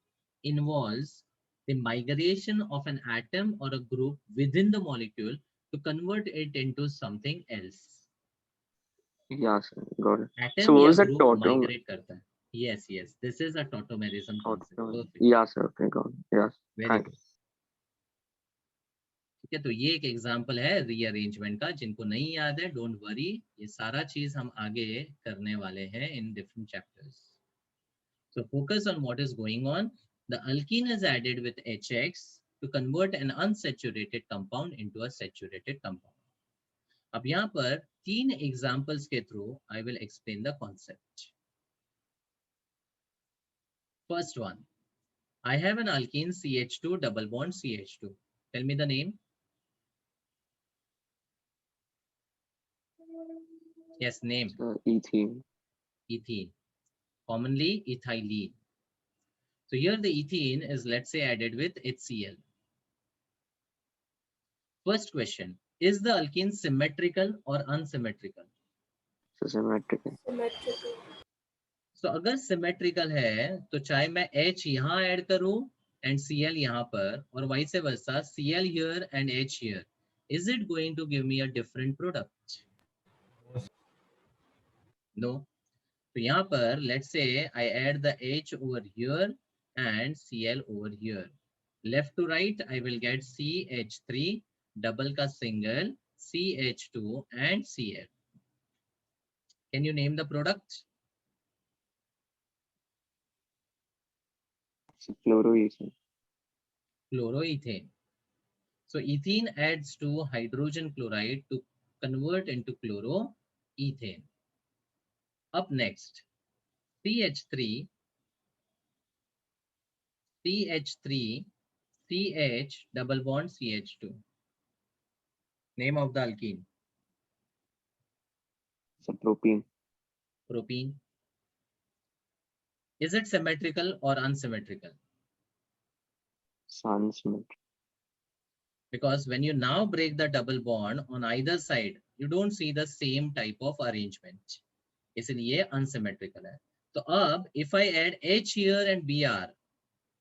involves the migration of an atom or a group within the molecule to convert it into something else. Yeah, sir, got it. Atom So what या was that group tautom? migrate करता है. Yes, yes. This is a tautomerism concept. Perfect. Yeah, sir. Okay, got it. Yes. Very Thank good. ठीक है, तो ये एक example है rearrangement का. जिनको नहीं याद है, डोंट वरी, ये सारा चीज हम आगे करने वाले हैं in different chapters. So focus on what is going on. The alkene is added with HX to convert an unsaturated compound into a saturated compound. अब यहाँ पर तीन examples के through I will explain the concept. First one, I have an alkene CH2 double bond CH2. Tell me the name. Yes, name. Ethene. Ethene. Commonly ethylene. So here the ethene is, let's say, added with HCl. First question, is the alkene symmetrical or unsymmetrical? So symmetrical. Symmetrical. So अगर symmetrical है तो चाहे मैं H यहाँ add करूं and Cl यहाँ पर और vice versa, Cl here and H here, is it going to give me a different product? No. तो यहाँ पर let's say I add the H over here and Cl over here. Left to right I will get CH3, double का single, CH2 and Cl. Can you name the product? So chloroethane. Chloroethane. So ethene adds to hydrogen chloride to convert into chloroethane. Up next, CH3, CH double bond CH2. Name of the alkene. So propene. Propene. Is it symmetrical or unsymmetrical? Unsymmetrical. Because when you now break the double bond on either side, you don't see the same type of arrangement. इसलिए unsymmetrical है. तो अब if I add H here and Br,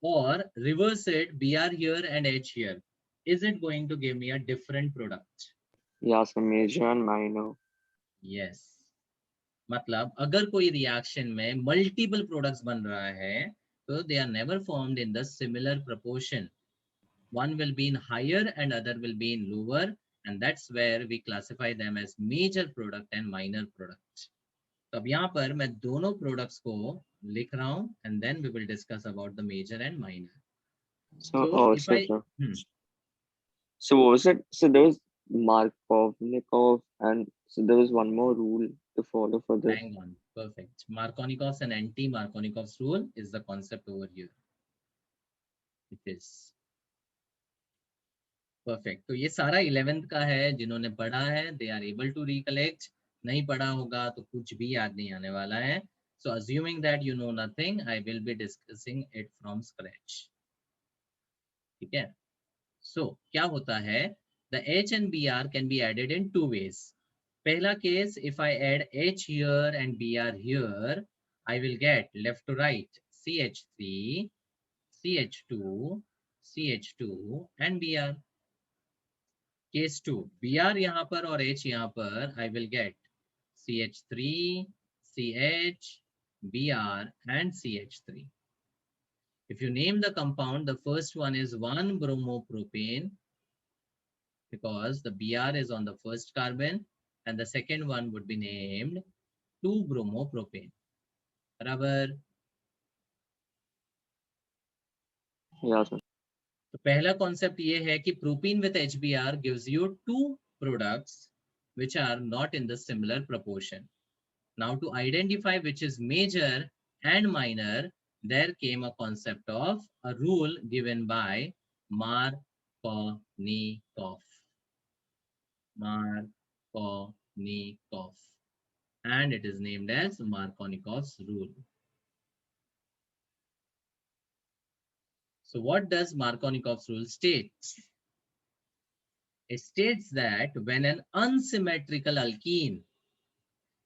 or reverse it, Br here and H here, is it going to give me a different product? Yeah, so major and minor. Yes. मतलब अगर कोई reaction में multiple products बन रहा है तो they are never formed in the similar proportion. One will be in higher and other will be in lower, and that's where we classify them as major product and minor product. तो अब यहाँ पर मैं दोनों products को लिख रहा हूँ and then we will discuss about the major and minor. So So if also, I so what was it? So there was Markovnikov, and so there was one more rule to follow for this. hang on, perfect. Markovnikov's and anti-Markovnikov's rule is the concept over here. It is perfect. तो ये सारा 11th का है, जिन्होंने पढ़ा है they are able to recollect. नहीं पढ़ा होगा तो कुछ भी याद नहीं आने वाला है. So assuming that you know nothing, I will be discussing it from scratch. ठीक है? So क्या होता है? The H and Br can be added in two ways. पहला case, if I add H here and Br here, I will get left to right CH3, CH2, CH2 and Br. Case 2, Br यहाँ पर और H यहाँ पर, I will get CH3, CH, Br and CH3. If you name the compound, the first one is 1-bromopropane because the Br is on the first carbon, and the second one would be named 2-bromopropane. बराबर. Yeah, sir. तो पहला concept ये है कि propene with HBr gives you two products which are not in the similar proportion. Now to identify which is major and minor, there came a concept of a rule given by Markovnikov. Markovnikov. And it is named as Markovnikov's rule. So what does Markovnikov's rule state? It states that when an unsymmetrical alkene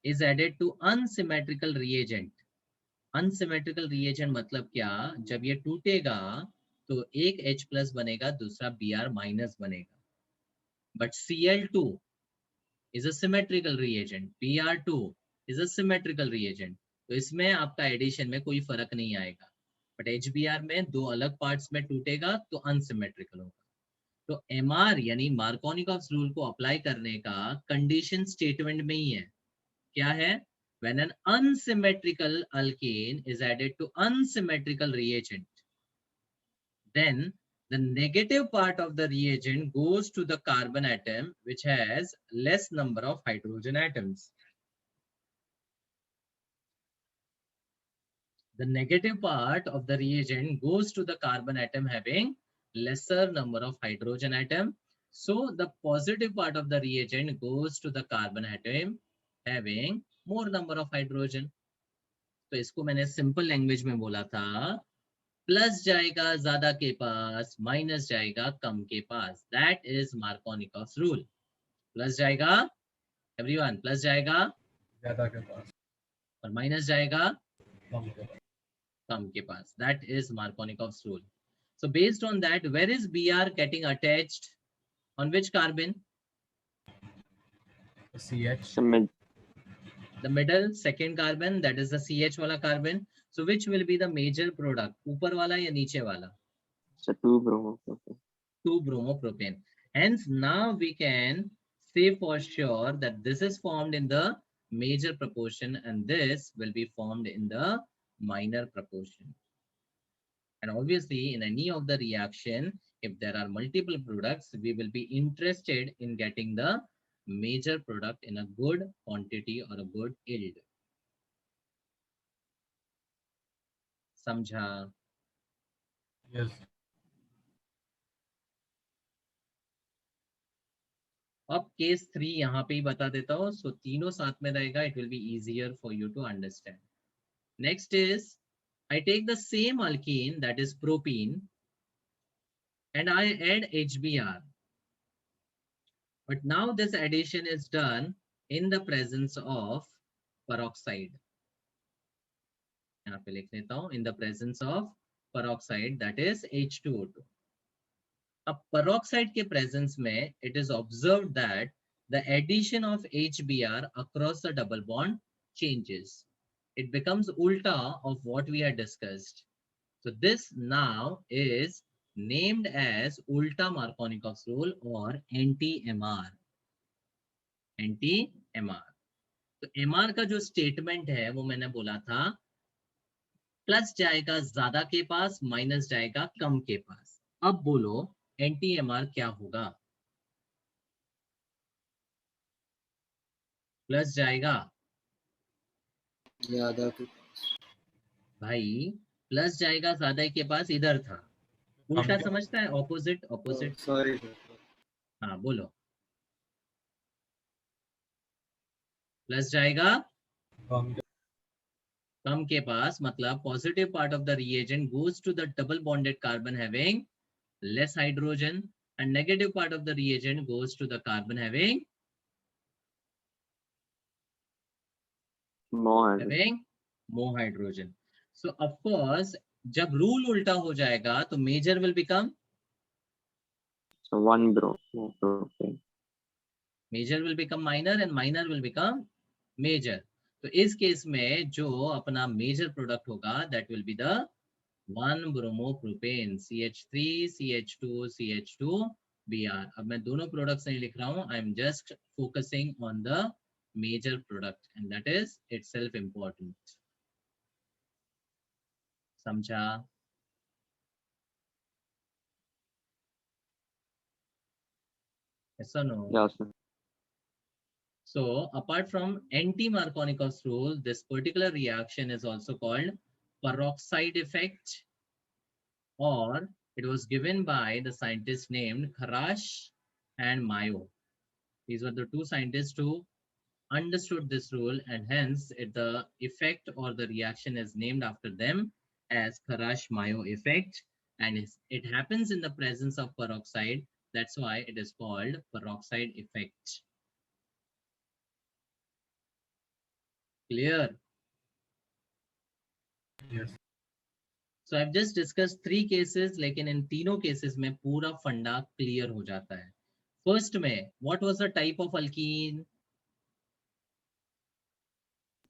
is added to unsymmetrical reagent, unsymmetrical reagent मतलब क्या? जब ये टूटेगा तो एक H plus बनेगा, दूसरा Br minus बनेगा. But Cl2 is a symmetrical reagent, Br2 is a symmetrical reagent. तो इसमें आपका एडिशन में कोई फर्क नहीं आएगा. बट HBr में दो अलग पार्ट्स में टूटेगा तो अनसिमेट्रिकल होगा. तो MR यानी मार्कोनिकॉव्स रूल को अप्लाई करने का कंडीशन स्टेटमेंट में ही है. क्या है? When an unsymmetrical alkane is added to unsymmetrical reagent, then the negative part of the reagent goes to the carbon atom which has less number of hydrogen atoms. The negative part of the reagent goes to the carbon atom having lesser number of hydrogen atom. So the positive part of the reagent goes to the carbon atom having more number of hydrogen. तो इसको मैंने simple language में बोला था, plus जाएगा ज्यादा के पास, minus जाएगा कम के पास. That is Markovnikov rule. Plus जाएगा एवरीवन, प्लस जाएगा ज्यादा के पास, और माइनस जाएगा कम के पास. कम के पास. That is Markovnikov's rule. So based on that, where is Br getting attached? On which carbon? CH. So mid, The middle, second carbon, that is the CH wala carbon. So which will be the major product? ऊपर वाला या नीचे वाला? so 2 bromopropane. 2 bromopropane. Hence now we can say for sure that this is formed in the major proportion and this will be formed in the minor proportion. And obviously, in any of the reaction, if there are multiple products, we will be interested in getting the major product in a good quantity or a good yield. समझा? Yes. अब case 3 यहाँ पे ही बता देता हूँ. So तीनों साथ में रहेगा. It will be easier for you to understand. Next is, I take the same alkene, that is propene, and I add HBr. But now this addition is done in the presence of peroxide. यहाँ पे लिख लेता हूँ, in the presence of peroxide, that is H2O2. अब peroxide के presence में it is observed that the addition of HBr across the double bond changes. It becomes ulta of what we had discussed. So this now is named as ulta Markovnikov's rule or anti-MR. Anti-MR. तो MR का जो statement है वो मैंने बोला था, plus जाएगा ज्यादा के पास, माइनस जाएगा कम के पास. अब बोलो एंटी-MR क्या होगा? प्लस जाएगा ज्यादा के भाई, प्लस जाएगा ज्यादा के पास, इधर था. उल्टा समझता है, ऑपोजिट. ऑपोजिट. Sorry sir. हाँ बोलो. प्लस जाएगा कम के कम के पास, मतलब positive part of the reagent goes to the double bonded carbon having less hydrogen and negative part of the reagent goes to the carbon having more hydrogen. So of course जब rule उल्टा हो जाएगा तो major will become So 1 bromopropane. major will become minor and minor will become major. तो इस case में जो अपना मेजर प्रोडक्ट होगा that will be the 1 bromopropane, CH3 CH2 CH2 Br. अब मैं दोनों प्रोडक्ट्स नहीं लिख रहा हूँ, I am just focusing on the major product and that is itself important. समझा? Yes or no? Yeah, sir. So apart from anti-Markovnikov's rule, this particular reaction is also called peroxide effect, or it was given by the scientists named Kharash and Mayo. These were the two scientists who understood this rule and hence the effect or the reaction is named after them as Kharash-Mayo effect, and it happens in the presence of peroxide. That's why it is called peroxide effect. Clear? Yes. So I've just discussed 3 cases, लेकिन इन तीनों cases में पूरा फंडा clear हो जाता है. First में, what was the type of alkene?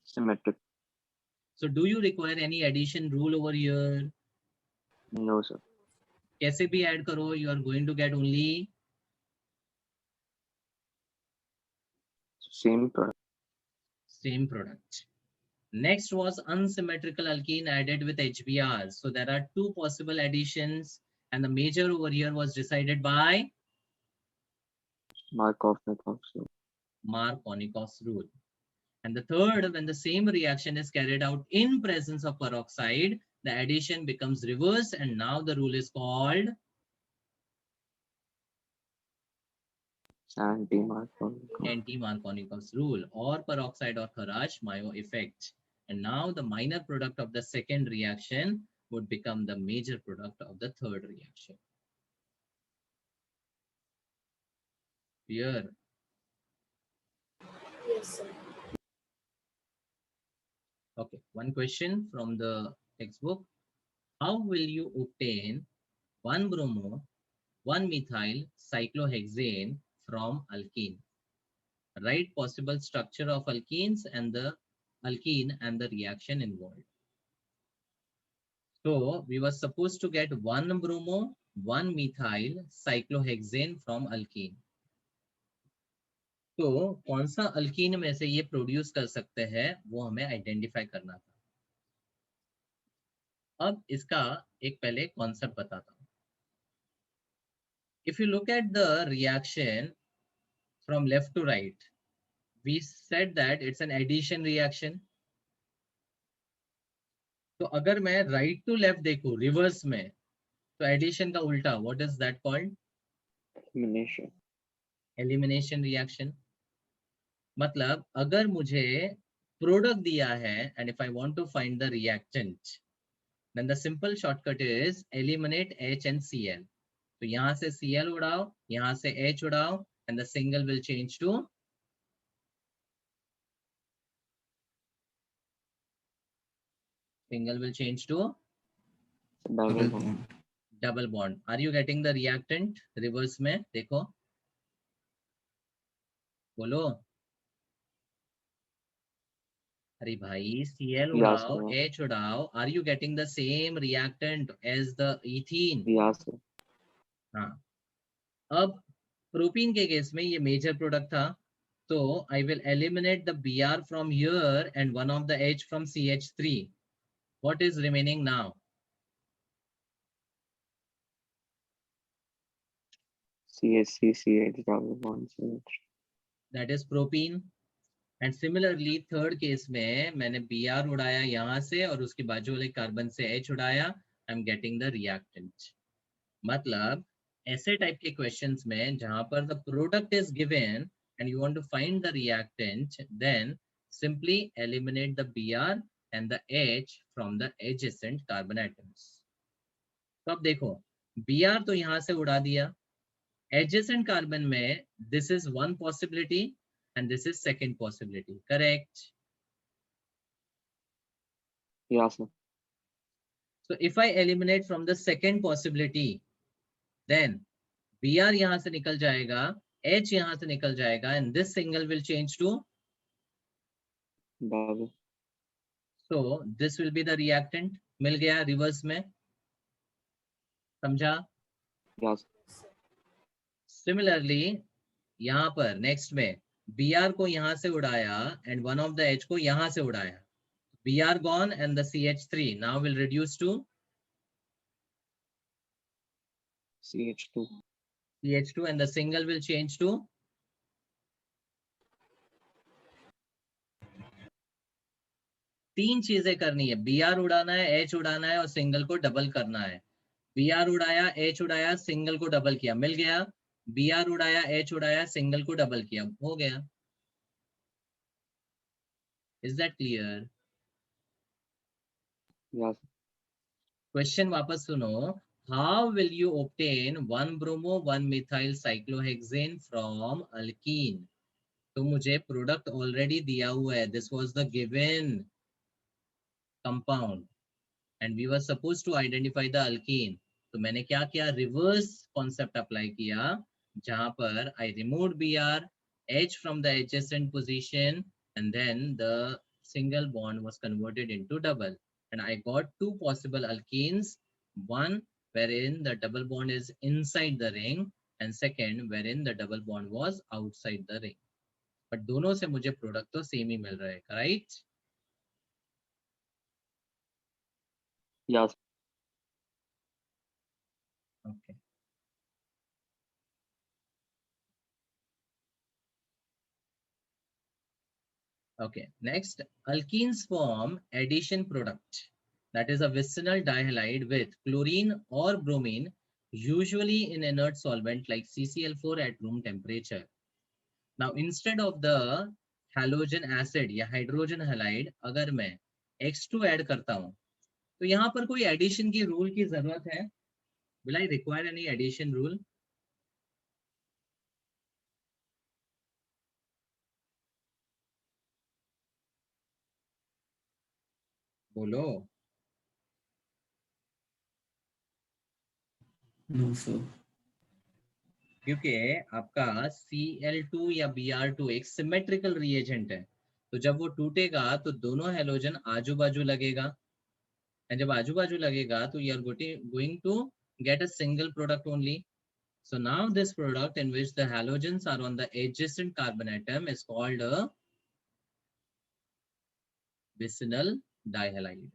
Symmetric. So do you require any addition rule over here? No, sir. कैसे भी add करो, you are going to get only Same product. same product. Next was unsymmetrical alkene added with HBr. So there are 2 possible additions and the major over here was decided by Markovnikov's rule. Markovnikov's rule. And the third, when the same reaction is carried out in presence of peroxide, the addition becomes reverse and now the rule is called Anti-Markovnikov. Anti-Markovnikov's rule, or peroxide or Kharash-Mayo effect. And now the minor product of the second reaction would become the major product of the third reaction. Clear? Yes, sir. Okay, one question from the textbook. How will you obtain 1-bromo, 1-methyl cyclohexane from alkene? Write possible structure of alkene and the reaction involved. So we were supposed to get 1-bromo, 1-methyl cyclohexane from alkene. तो कौन सा alkyne में से ये produce कर सकते हैं वो हमें आइडेंटिफाई करना था. अब इसका एक पहले कॉन्सेप्ट बताता हूँ. If you look at the reaction from left to right, we said that it's an addition reaction. तो अगर मैं right to left देखूं रिवर्स में, तो addition का उल्टा, what is that called? Elimination. Elimination reaction. मतलब अगर मुझे प्रोडक्ट दिया है and if I want to find the reactant, then the simple shortcut is eliminate H and Cl. तो यहाँ से Cl उड़ाओ, यहाँ से H उड़ाओ, and the single will change to Double bond. double bond. Are you getting the reactant? Reverse में देखो, बोलो. अरे भाई Cl Yes, उड़ाओ, sir. H उड़ाओ. Are you getting the same reactant as the ethene? Yes, sir. हाँ. अब propene के केस में ये मेजर प्रोडक्ट था, तो I will eliminate the Br from here and one of the H from CH3. What is remaining now? CH3, CH double bond, CH. That is propene. And similarly third case में मैंने Br उड़ाया यहाँ से और उसके बाजू वाले carbon से H उड़ाया. I'm getting the reactant. मतलब ऐसे टाइप के क्वेश्चंस में जहां पर the product is given and you want to find the reactant, then simply eliminate the Br and the H from the adjacent carbon atoms. तो अब देखो Br तो यहाँ से उड़ा दिया, adjacent carbon में this is one possibility and this is second possibility, correct? Yes, sir. So if I eliminate from the second possibility, then Br यहाँ से निकल जाएगा, H यहाँ से निकल जाएगा, and this single will change to, Double. so this will be the reactant. मिल गया reverse में, समझा? Yes. Similarly यहाँ पर नेक्स्ट में Br को यहाँ से उड़ाया and one of the H को यहाँ से उड़ाया. Br gone and the CH3 now will reduce to CH2. CH2 and the single will change to, तीन चीजें करनी है. Br उड़ाना है, H उड़ाना है और सिंगल को डबल करना है. Br उड़ाया, H उड़ाया, सिंगल को डबल किया, मिल गया. Br उड़ाया, H उड़ाया, सिंगल को डबल किया, हो गया. Is that clear? Yes. Question वापस सुनो. How will you obtain 1-bromo 1-methyl cyclohexane from alkene? तो मुझे प्रोडक्ट ऑलरेडी दिया हुआ है. This was the given compound and we were supposed to identify the alkene. तो मैंने क्या किया, रिवर्स कॉन्सेप्ट अप्लाई किया, जहां पर I removed Br, H from the adjacent position and then the single bond was converted into double and I got two possible alkenes, one wherein the double bond is inside the ring and second wherein the double bond was outside the ring. But दोनों से मुझे product तो same ही मिल रहा है, right? Yes. Okay. Okay, next, alkenes form addition product, that is a vicinal dihalide with chlorine or bromine, usually in inert solvent like CCl4 at room temperature. Now instead of the halogen acid या hydrogen halide, अगर मैं X2 add करता हूँ, तो यहाँ पर कोई addition की रूल की जरूरत है? Will I require any addition rule? बोलो. No, sir. क्योंकि आपका Cl2 या Br2 एक सिमेट्रिकल रिएजेंट है, तो जब वो टूटेगा तो दोनों हेलोजन आजू बाजू लगेगा, एंड जब आजू बाजू लगेगा तो you are going to get a single product only. So now this product in which the halogens are on the adjacent carbon atom is called a vicinal dihalide.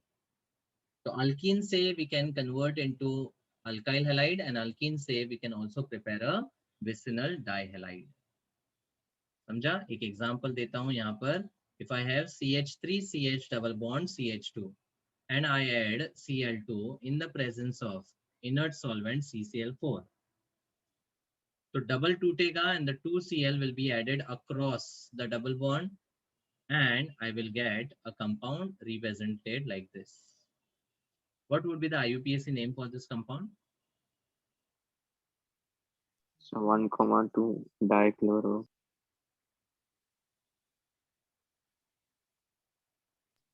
So alkene से we can convert into alkyl halide, and alkene से we can also prepare a vicinal dihalide. समझा? एक example देता हूं यहाँ पर. If I have CH3CH double bond CH2 and I add Cl2 in the presence of inert solvent CCl4, तो double टूटेगा and the 2Cl will be added across the double bond and I will get a compound represented like this. What would be the IUPAC name for this compound? So 1,2 dichloro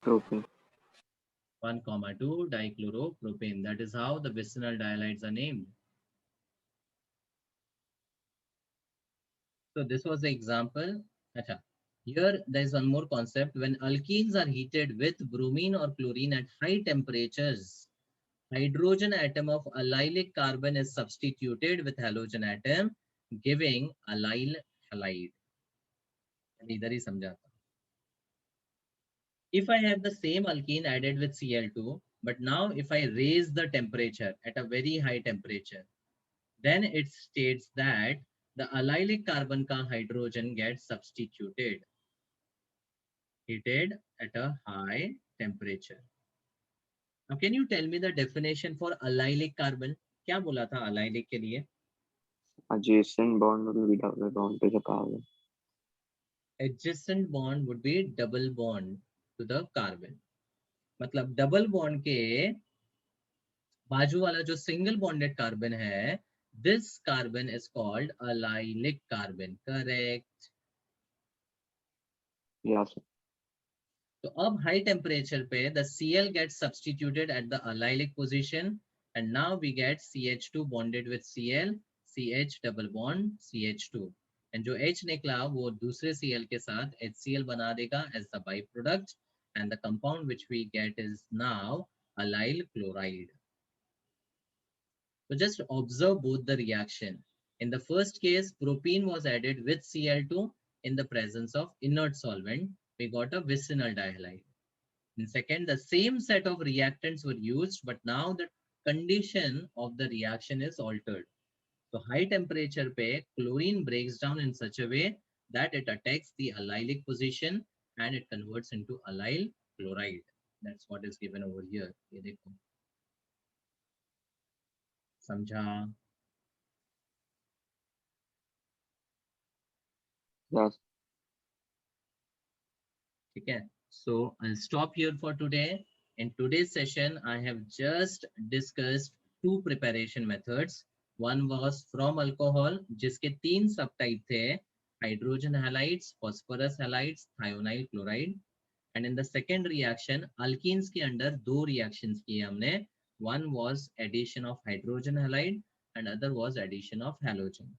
propane. 1,2 dichloropropane. That is how the vicinal dihalides are named. So this was the example. Achha. Here there is one more concept. When alkenes are heated with bromine or chlorine at high temperatures, hydrogen atom of allylic carbon is substituted with halogen atom, giving allyl halide. इधर ही समझाता हूं. If I have the same alkene added with Cl2, but now if I raise the temperature at a very high temperature, then it states that the allylic carbon ka hydrogen gets substituted, heated at a high temperature. Now can you tell me the definition for allylic carbon? क्या बोला था allylic के लिए? Adjacent bond will be double bond to the carbon. Adjacent bond would be double bond to the carbon. मतलब double bond के बाजू वाला जो सिंगल बॉन्डेड कार्बन है, this carbon is called allylic carbon. Correct? Yes, sir. तो अब high temperature पे the Cl gets substituted at the allylic position and now we get CH2 bonded with Cl, CH double bond CH2, and जो H निकला वो दूसरे Cl के साथ HCl बना देगा as the byproduct, and the compound which we get is now allyl chloride. So just observe both the reaction. In the first case, propene was added with Cl2 in the presence of inert solvent. We got a vicinal dihalide. In second, the same set of reactants were used, but now the condition of the reaction is altered. So high temperature pe chlorine breaks down in such a way that it attacks the allylic position and it converts into allyl chloride. That's what is given over here. ये देखो. समझा? Yes. Okay, so I'll stop here for today. In today's session, I have just discussed two preparation methods. One was from alcohol, जिसके तीन subtype थे, hydrogen halides, phosphorus halides, thionyl chloride. And in the second reaction, alkenes के अंदर दो reactions किए हमने. One was addition of hydrogen halide and other was addition of halogen.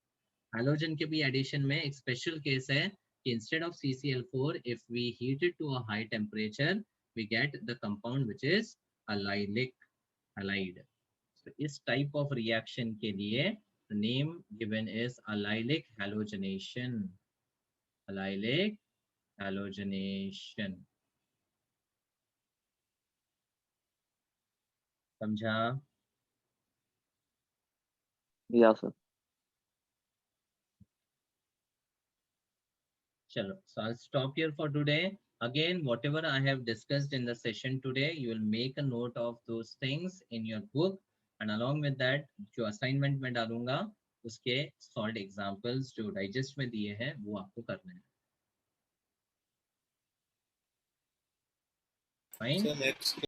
Halogen के भी addition में एक special case है. Instead of CCl4, if we heat it to a high temperature, we get the compound which is allylic halide. So इस type of reaction के लिए the name given is allylic halogenation. Allylic halogenation. समझा? Yes, sir. Chalo. So I'll stop here for today. Again, whatever I have discussed in the session today, you will make a note of those things in your book, and along with that, जो assignment में डालूंगा उसके solve examples जो digest में दिए हैं वो आपको करने हैं. फाइन. So next